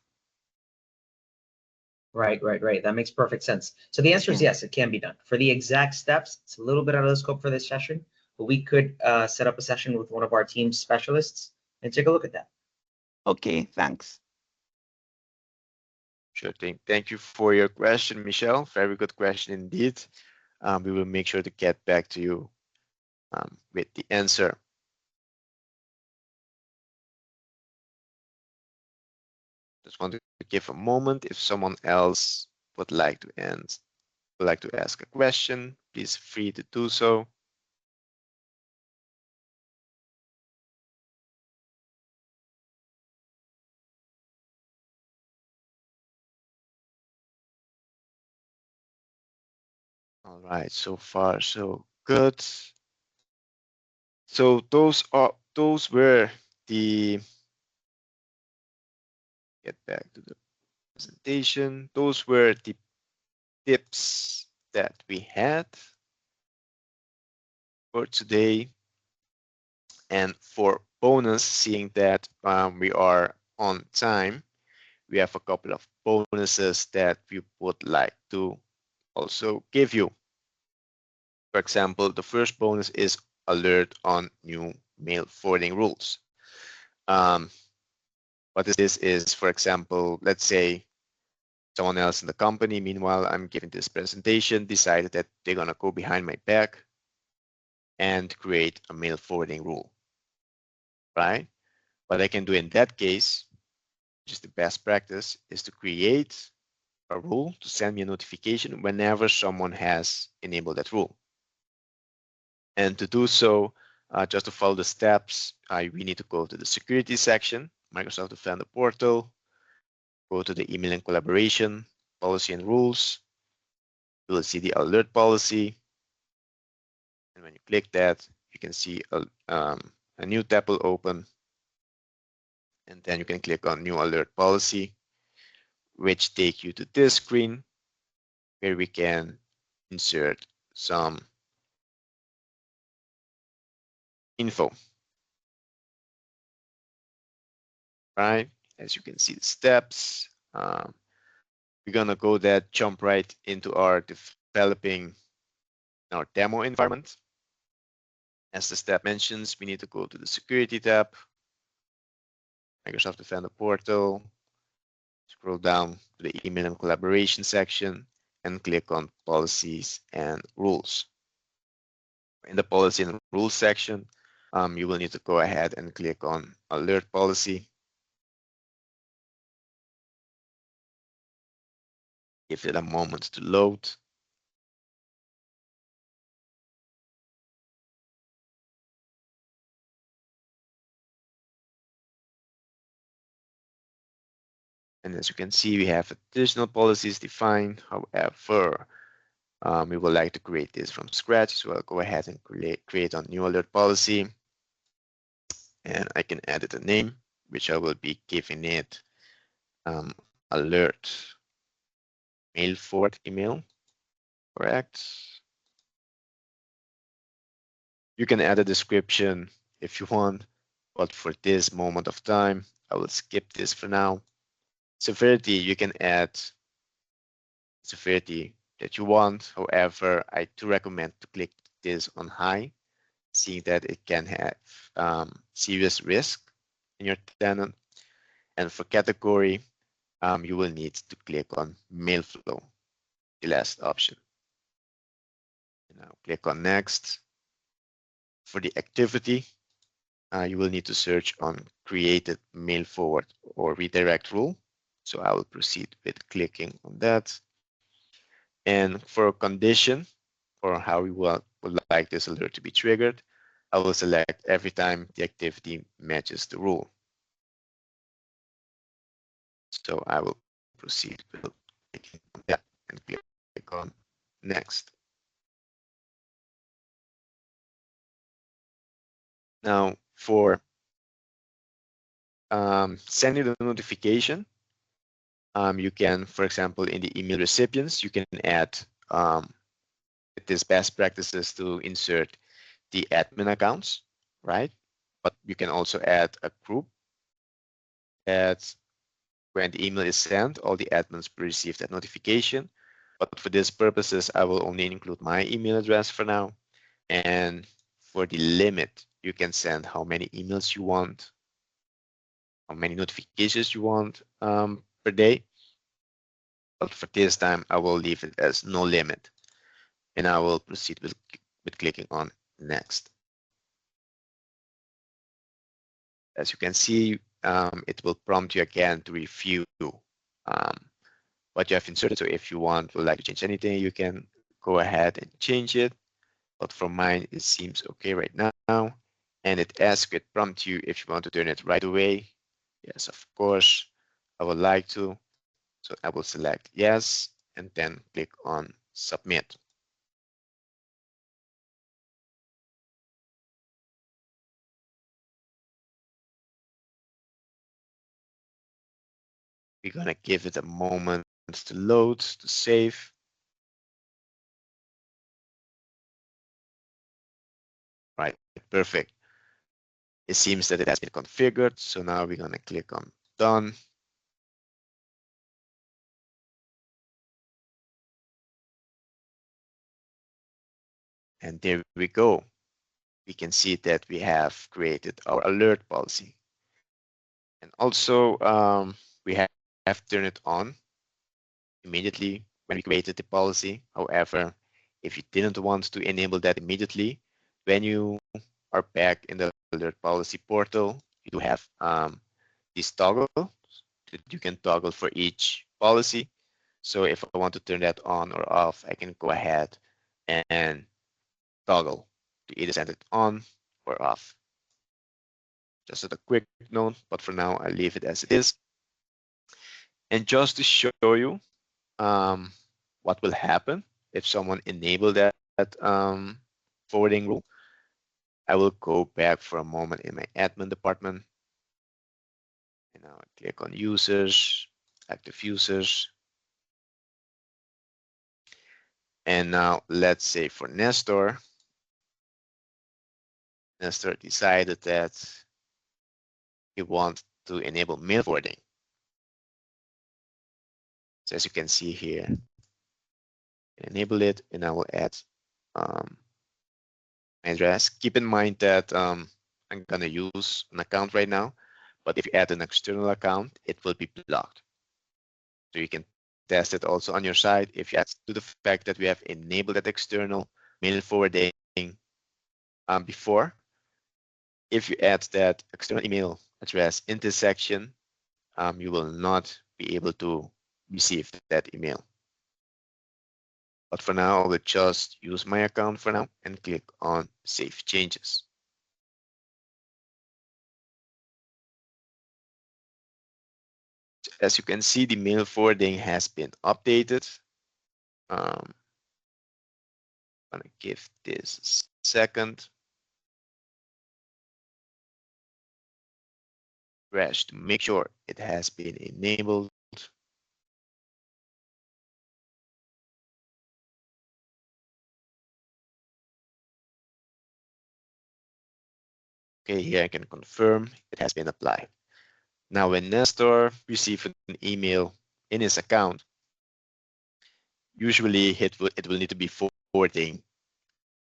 Right. That makes perfect sense. So the answer is yes, it can be done. For the exact steps, it's a little bit out of the scope for this session, but we could set up a session with one of our team specialists and take a look at that. Okay, thanks. Sure thing. Thank you for your question, Michelle. Very good question indeed. We will make sure to get back to you with the answer. Just want to give a moment if someone else would like to ask a question, please free to do so. All right, so far so good. So those were the, get back to the presentation. Those were the tips that we had for today. And for bonus, seeing that we are on time, we have a couple of bonuses that we would like to also give you. For example, the first bonus is alert on new mail forwarding rules. What this is, for example, let's say someone else in the company, meanwhile, I'm giving this presentation, decided that they're gonna go behind my back and create a mail forwarding rule, right? What I can do in that case, just the best practice, is to create a rule to send me a notification whenever someone has enabled that rule. And to do so, just to follow the steps, we need to go to the security section, Microsoft Defender portal, go to the email and collaboration, policy and rules. You will see the alert policy. And when you click that, you can see a new tab will open. And then you can click on new alert policy, which take you to this screen where we can insert some info. Right, as you can see the steps. We're gonna jump right into our developing our demo environment. As the step mentions, we need to go to the security tab, Microsoft Defender portal, scroll down to the email and collaboration section, and click on policies and rules. In the policy and rules section, you will need to go ahead and click on alert policy. Give it a moment to load. And as you can see, we have additional policies defined. However, we would like to create this from scratch. So I'll go ahead and create a new alert policy. And I can edit a name, which I will be giving it alert mail forward email. Correct. You can add a description if you want, but for this moment of time, I will skip this for now. Severity, you can add severity that you want. However, I do recommend to click this on high, seeing that it can have serious risk in your tenant. And for category, you will need to click on mail flow, the last option. And now click on next. For the activity, you will need to search on created mail forward or redirect rule. So I will proceed with clicking on that. And for a condition, or how we would like this alert to be triggered, I will select every time the activity matches the rule. So I will proceed with clicking on that and click on next. Now for sending the notification, you can, for example, in the email recipients, you can add this best practices to insert the admin accounts, right? But you can also add a group that when the email is sent, all the admins will receive that notification. But for these purposes, I will only include my email address for now. And for the limit, you can send how many emails you want, how many notifications you want per day. But for this time, I will leave it as no limit. And I will proceed with clicking on next. As you can see, it will prompt you again to review what you have inserted. So if you would like to change anything, you can go ahead and change it. But for mine, it seems okay right now. And it prompts you if you want to turn it right away. Yes, of course, I would like to. So I will select yes, and then click on submit. We're gonna give it a moment to load, to save. Right, perfect. It seems that it has been configured. So now we're gonna click on done. And there we go. We can see that we have created our alert policy. And also we have turned it on immediately when we created the policy. However, if you didn't want to enable that immediately, when you are back in the alert policy portal, you do have this toggle that you can toggle for each policy. So if I want to turn that on or off, I can go ahead and toggle to either send it on or off. Just as a quick note, but for now, I leave it as it is. And just to show you what will happen if someone enable that forwarding rule, I will go back for a moment in my admin department. And now I click on users, active users. And now let's say for Nestor decided that he wants to enable mail forwarding. So as you can see here, enable it, and I will add address. Keep in mind that I'm gonna use an account right now, but if you add an external account, it will be blocked. So you can test it also on your side. If you add to the fact that we have enabled that external mail forwarding before, if you add that external email address in this section, you will not be able to receive that email. But for now, I will just use my account for now and click on Save Changes. As you can see, the mail forwarding has been updated. I'm gonna give this a second. Refresh to make sure it has been enabled. Okay, here I can confirm it has been applied. Now, when Nestor receives an email in his account, usually it will need to be forwarding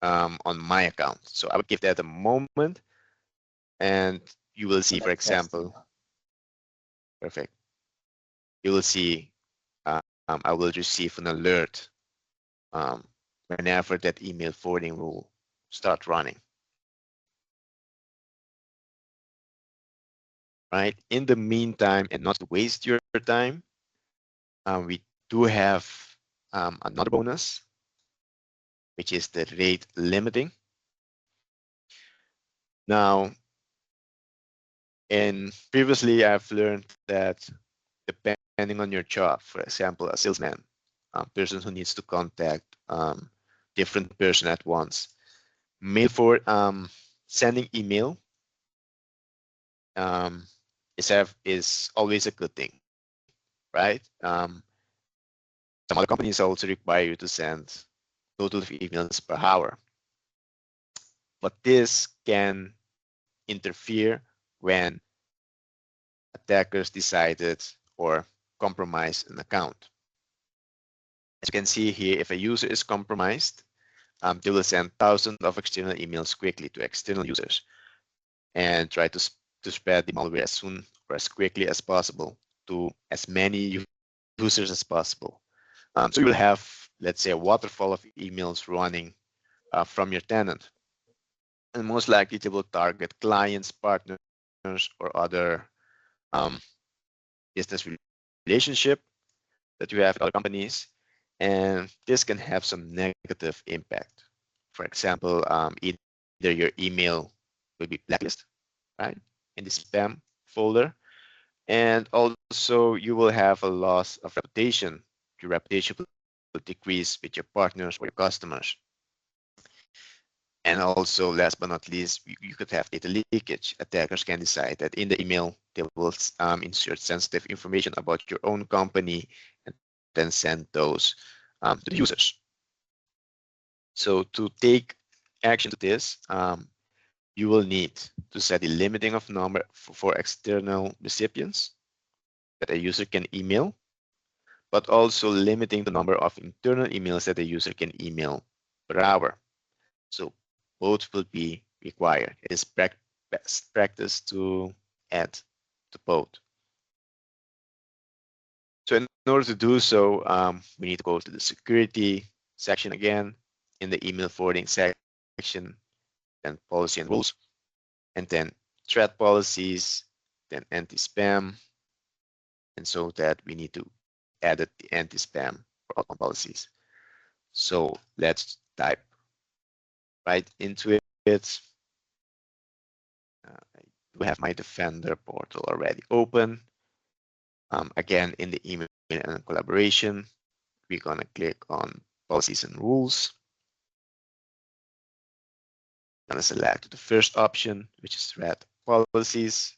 on my account. So I will give that a moment, and you will see, for example, perfect. You will see I will receive an alert whenever that email forwarding rule start running. Right. In the meantime, and not to waste your time, we do have another bonus, which is the rate limiting. Now, and previously I've learned that depending on your job, for example, a salesman, a person who needs to contact different person at once, mail for sending email is always a good thing, right? Some other companies also require you to send total of emails per hour, but this can interfere when attackers decided or compromise an account. As you can see here, if a user is compromised, they will send thousands of external emails quickly to external users and try to spread the malware as soon or as quickly as possible to as many users as possible. So you will have, let's say, a waterfall of emails running from your tenant. And most likely they will target clients, partners, or other business relationship that you have with other companies. And this can have some negative impact. For example, either your email will be blacklisted, right, in the spam folder, and also you will have a loss of reputation. Your reputation will decrease with your partners or your customers. And also, last but not least, you could have data leakage. Attackers can decide that in the email, they will insert sensitive information about your own company and then send those to the users. So to take action to this, you will need to set the limiting of number for external recipients that a user can email, but also limiting the number of internal emails that a user can email per hour. So both will be required. It is best practice to add to both. So in order to do so, we need to go to the security section again, in the email forwarding section, then policy and rules, and then threat policies, then anti-spam. And so that we need to added the anti-spam for outbound policies. So let's type right into it. I do have my Defender portal already open. Again, in the email and collaboration, we're going to click on policies and rules. I'm going to select the first option, which is red policies.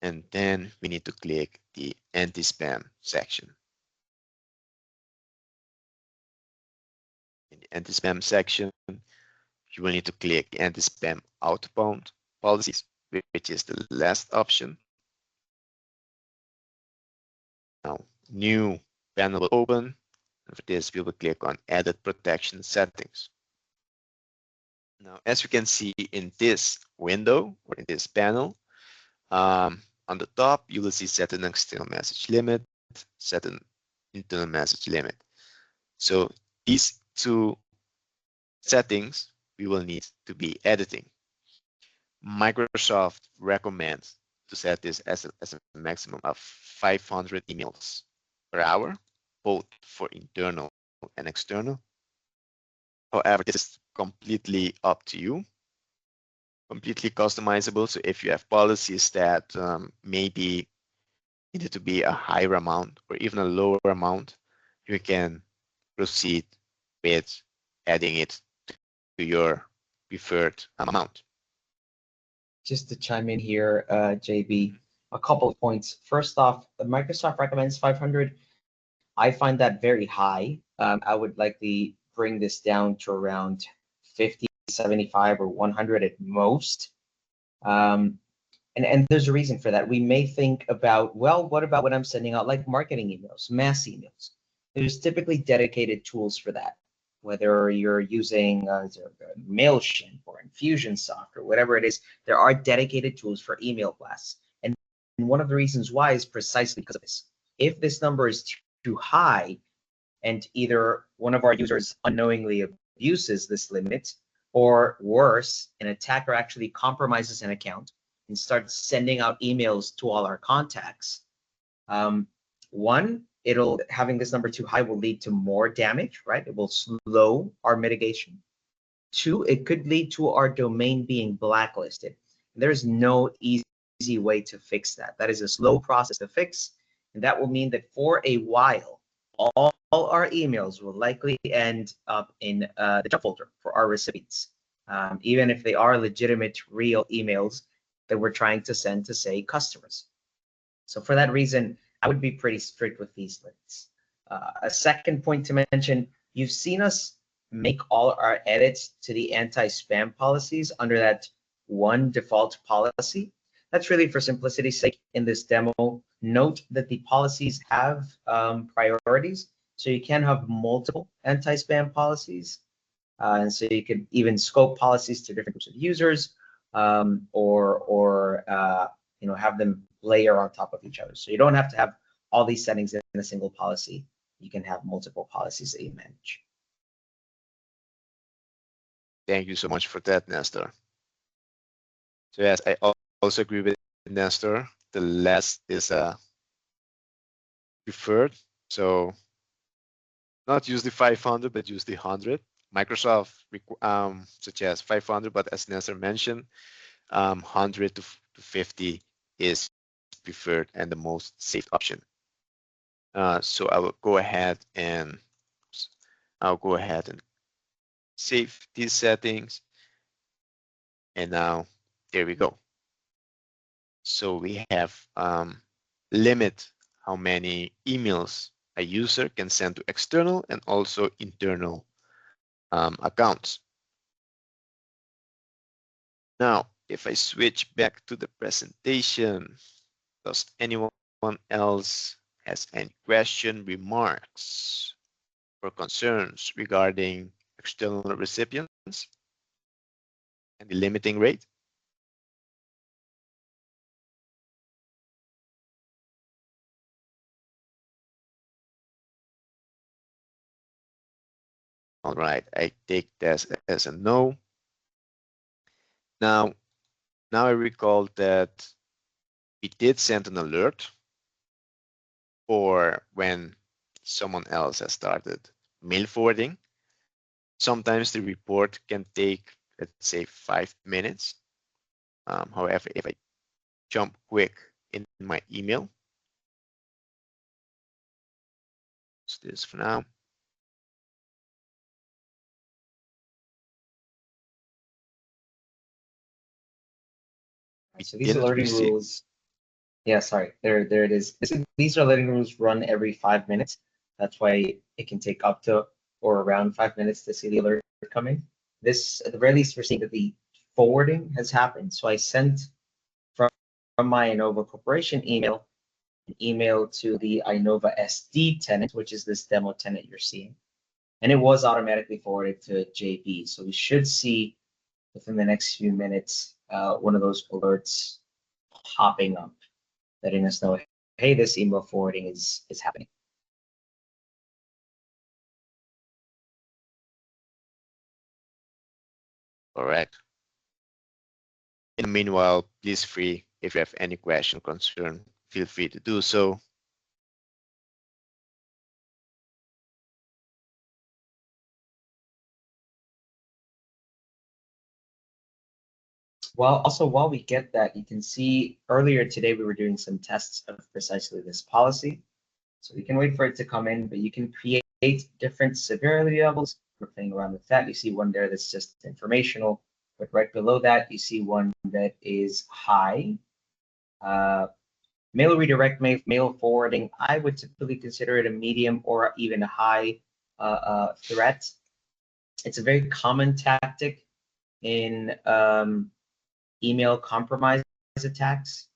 And then we need to click the anti-spam section. In the anti-spam section, you will need to click the anti-spam outbound policies, which is the last option. Now, new panel will open. And for this, we will click on Edit Protection Settings. Now, as you can see in this window or in this panel, on the top, you will see set an external message limit, set an internal message limit. So these two settings we will need to be editing. Microsoft recommends to set this as a maximum of 500 emails per hour, both for internal and external. However, this is completely up to you, completely customizable. So if you have policies that maybe needed to be a higher amount or even a lower amount, you can proceed with adding it to your preferred amount. Just to chime in here, JB, a couple of points. First off, Microsoft recommends 500. I find that very high. I would likely bring this down to around 50, 75, or 100 at most. And there's a reason for that. We may think about, well, what about when I'm sending out like marketing emails, mass emails? There's typically dedicated tools for that, whether you're using MailChimp or Infusionsoft or whatever it is. There are dedicated tools for email blasts. And one of the reasons why is precisely because of this. If this number is too high and either one of our users unknowingly abuses this limit, or worse, an attacker actually compromises an account and starts sending out emails to all our contacts, one, having this number too high will lead to more damage, right? It will slow our mitigation. Two, it could lead to our domain being blacklisted. There's no easy way to fix that. That is a slow process to fix, and that will mean that for a while, all our emails will likely end up in the junk folder for our recipients, even if they are legitimate, real emails that we're trying to send to, say, customers. So for that reason, I would be pretty strict with these limits. A second point to mention, you've seen us make all our edits to the anti-spam policies under that one default policy. That's really for simplicity's sake in this demo. Note that the policies have priorities, so you can have multiple anti-spam policies. And so you could even scope policies to different groups of users, or have them layer on top of each other. So you don't have to have all these settings in a single policy. You can have multiple policies that you manage. Thank you so much for that, Nestor. So yes, I also agree with Nestor. The less is preferred. So not use the 500, but use the 100. Microsoft suggests 500, but as Nestor mentioned, 100 to 50 is preferred and the most safe option. So I will go ahead and save these settings. And now there we go. So we have limit how many emails a user can send to external and also internal accounts. Now, if I switch back to the presentation, does anyone else has any question, remarks, or concerns regarding external recipients and the limiting rate? All right, I take this as a no. Now I recall that we did send an alert, or when someone else has started mail forwarding. Sometimes the report can take, let's say, 5 minutes. However, if I jump quick in my email, it's this for now. So these alerting rules, yeah, sorry, there it is. These alerting rules run every 5 minutes. That's why it can take up to or around 5 minutes to see the alert coming. This, at the very least, we're seeing that the forwarding has happened. So I sent from my Innova Corporation email, an email to the Innova SD tenant, which is this demo tenant you're seeing. And it was automatically forwarded to JB. So we should see within the next few minutes, one of those alerts popping up, letting us know, hey, this email forwarding is happening. Correct. In the meanwhile, please if you have any question or concern, feel free to do so. While we get that, you can see earlier today we were doing some tests of precisely this policy. So we can wait for it to come in, but you can create different severity levels. We're playing around with that. You see one there that's just informational, but right below that, you see one that is high. Mail redirect, mail forwarding, I would typically consider it a medium or even a high threat. It's a very common tactic in email compromise attacks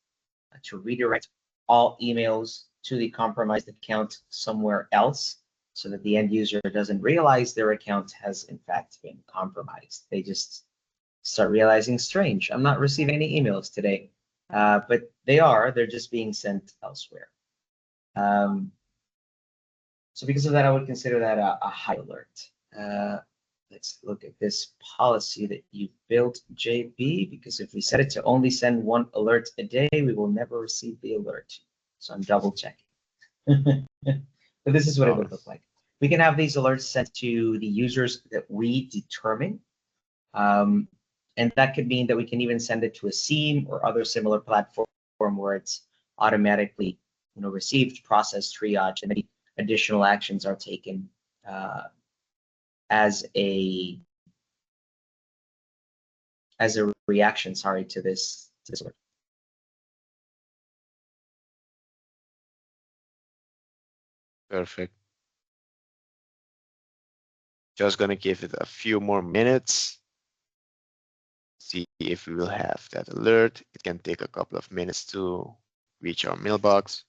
to redirect all emails to the compromised account somewhere else so that the end user doesn't realize their account has in fact been compromised. They just start realizing, strange, I'm not receiving any emails today. But they're just being sent elsewhere. So because of that, I would consider that a high alert. Let's look at this policy that you built, JB, because if we set it to only send one alert a day, we will never receive the alert. So I'm double checking. But this is what it would look like. We can have these alerts sent to the users that we determine. And that could mean that we can even send it to a SIEM or other similar platform where it's automatically, received, processed, triaged, and any additional actions are taken as a reaction, to this alert. Perfect. Just gonna give it a few more minutes. See if we will have that alert. It can take a couple of minutes to reach our mailbox.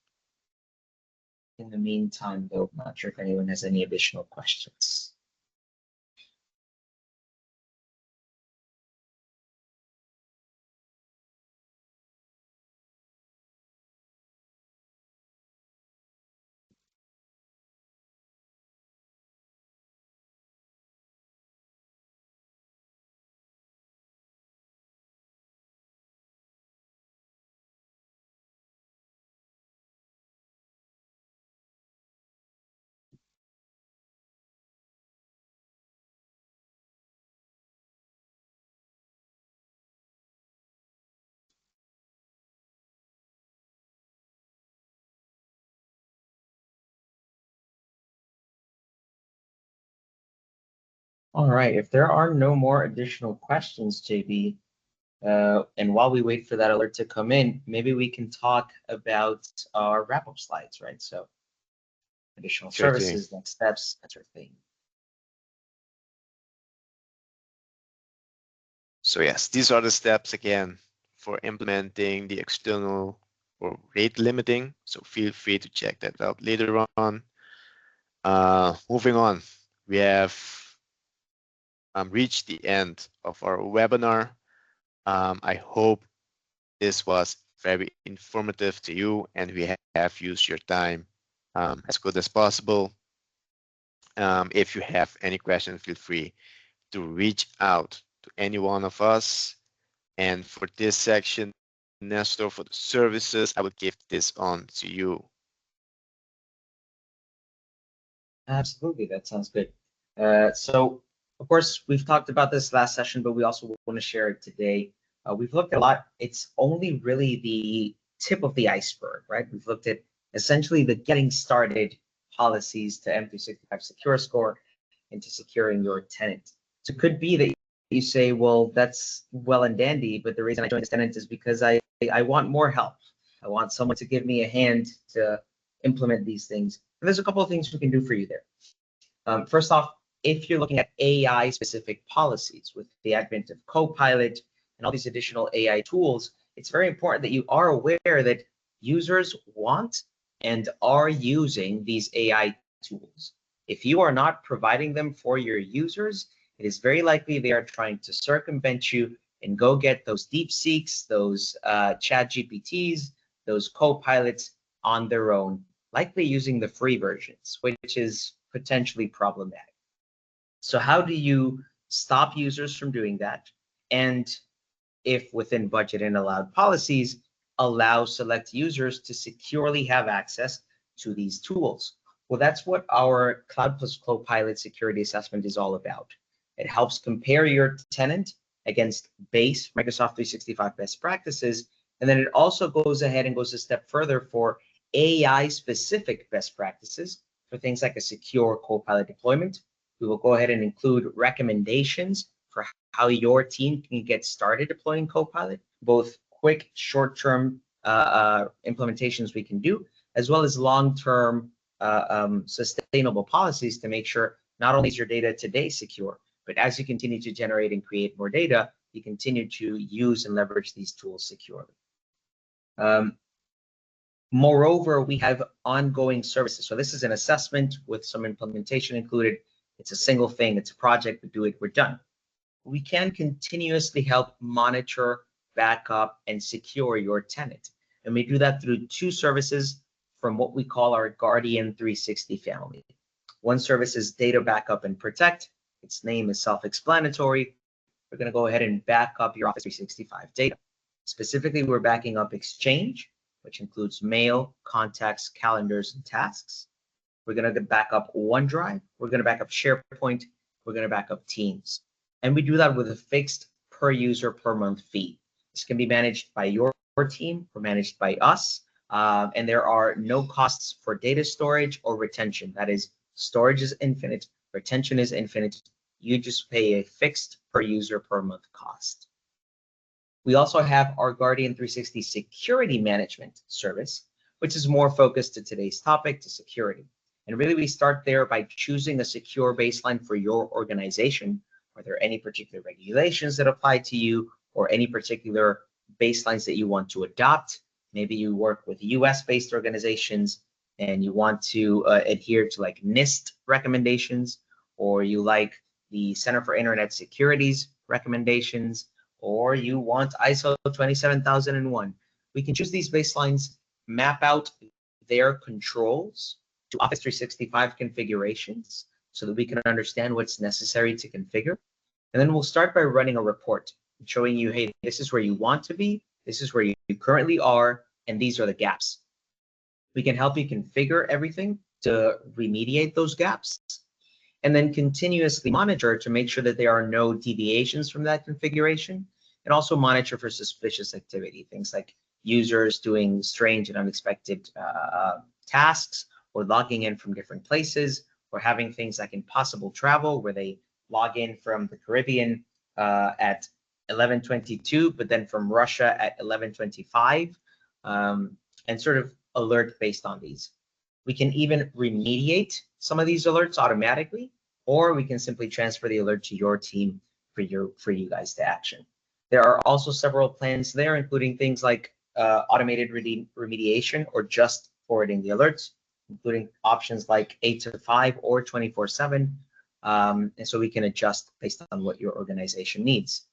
In the meantime, though, I'm not sure if anyone has any additional questions. All right, if there are no more additional questions, JB, and while we wait for that alert to come in, maybe we can talk about our wrap-up slides, right? So additional services, next steps, that sort of thing. So yes, these are the steps again for implementing the external or rate limiting. So feel free to check that out later on. Moving on, we have reached the end of our webinar. I hope this was very informative to you and we have used your time as good as possible. If you have any questions, feel free to reach out to any one of us. And for this section, Nestor, for the services, I will give this on to you. Absolutely, that sounds good. So, of course, we've talked about this last session, but we also want to share it today. We've looked at a lot. It's only really the tip of the iceberg, right? We've looked at essentially the getting started policies to M365 Secure Score into securing your tenant. So it could be that you say, well, that's well and dandy, but the reason I joined this tenant is because I want more help. I want someone to give me a hand to implement these things. And there's a couple of things we can do for you there. First off, if you're looking at AI specific policies with the advent of Copilot and all these additional AI tools, it's very important that you are aware that users want and are using these AI tools. If you are not providing them for your users, it is very likely they are trying to circumvent you and go get those DeepSeeks, those Chat GPTs, those Copilots on their own, likely using the free versions, which is potentially problematic. So how do you stop users from doing that? And if within budget and allowed policies, allow select users to securely have access to these tools? Well, that's what our Cloud Plus Copilot security assessment is all about. It helps compare your tenant against base Microsoft 365 best practices. And then it also goes ahead and goes a step further for AI specific best practices for things like a secure Copilot deployment. We will go ahead and include recommendations for how your team can get started deploying Copilot, both quick, short-term implementations we can do, as well as long-term sustainable policies to make sure not only is your data today secure, but as you continue to generate and create more data, you continue to use and leverage these tools securely. Moreover, we have ongoing services. So this is an assessment with some implementation included. It's a single thing, it's a project, we do it, we're done. We can continuously help monitor, backup, and secure your tenant. And we do that through two services from what we call our Guardian 360 family. One service is Data Backup and Protect. Its name is self-explanatory. We're going to go ahead and back up your Office 365 data. Specifically, we're backing up Exchange, which includes mail, contacts, calendars, and tasks. We're going to back up OneDrive. We're going to back up SharePoint. We're going to back up Teams. And we do that with a fixed per user per month fee. This can be managed by your team or managed by us. And there are no costs for data storage or retention. That is, storage is infinite, retention is infinite. You just pay a fixed per user per month cost. We also have our Guardian 360 security management service, which is more focused to today's topic, to security. And really, we start there by choosing a secure baseline for your organization. Are there any particular regulations that apply to you or any particular baselines that you want to adopt? Maybe you work with US-based organizations and you want to adhere to like NIST recommendations, or you like the Center for Internet Security's recommendations, or you want ISO 27001. We can choose these baselines, map out their controls to Office 365 configurations so that we can understand what's necessary to configure. And then we'll start by running a report showing you, hey, this is where you want to be, this is where you currently are, and these are the gaps. We can help you configure everything to remediate those gaps, and then continuously monitor to make sure that there are no deviations from that configuration, and also monitor for suspicious activity, things like users doing strange and unexpected tasks, or logging in from different places, or having things like impossible travel where they log in from the Caribbean at 11:22, but then from Russia at 11:25, and sort of alert based on these. We can even remediate some of these alerts automatically, or we can simply transfer the alert to your team for you guys to action. There are also several plans there, including things like automated remediation or just forwarding the alerts, including options like 8 to 5 or 24/7. And so we can adjust based on what your organization needs.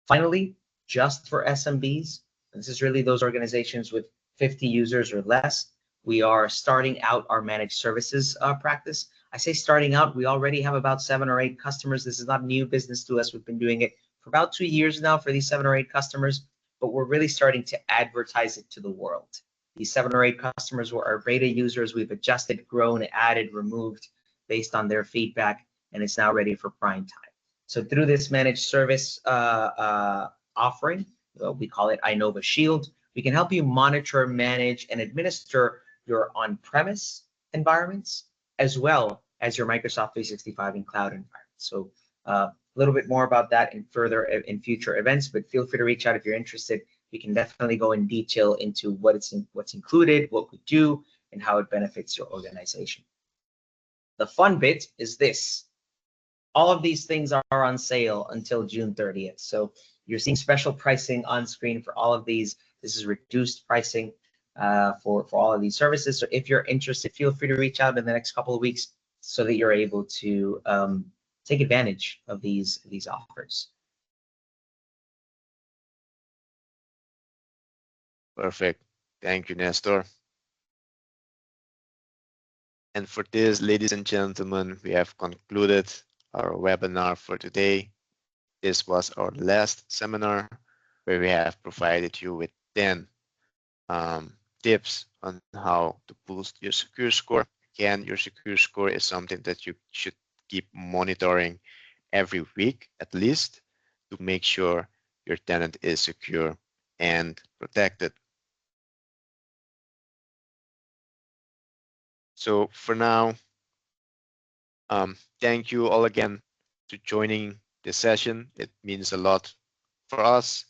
Finally, just for SMBs, this is really those organizations with 50 users or less, we are starting out our managed services practice. I say starting out, we already have about 7 or 8 customers. This is not new business to us. We've been doing it for about 2 years now for these 7 or 8 customers. but we're really starting to advertise it to the world. These 7 or 8 customers were our beta users. We've adjusted, grown, added, removed based on their feedback, and it's now ready for prime time. So through this managed service offering, we call it Inova Shield, we can help you monitor, manage, and administer your on-premise environments, as well as your Microsoft 365 and cloud environment. So a little bit more about that in future events, but feel free to reach out if you're interested. We can definitely go in detail into what's included, what we do, and how it benefits your organization. The fun bit is this. All of these things are on sale until June 30th. So you're seeing special pricing on screen for all of these. This is reduced pricing for all of these services. So if you're interested, feel free to reach out in the next couple of weeks so that you're able to take advantage of these offers. Perfect. Thank you, Nestor. And for this, ladies and gentlemen, we have concluded our webinar for today. This was our last seminar where we have provided you with 10 tips on how to boost your secure score. Again, your secure score is something that you should keep monitoring every week at least to make sure your tenant is secure and protected. So for now, thank you all again to joining this session. It means a lot for us.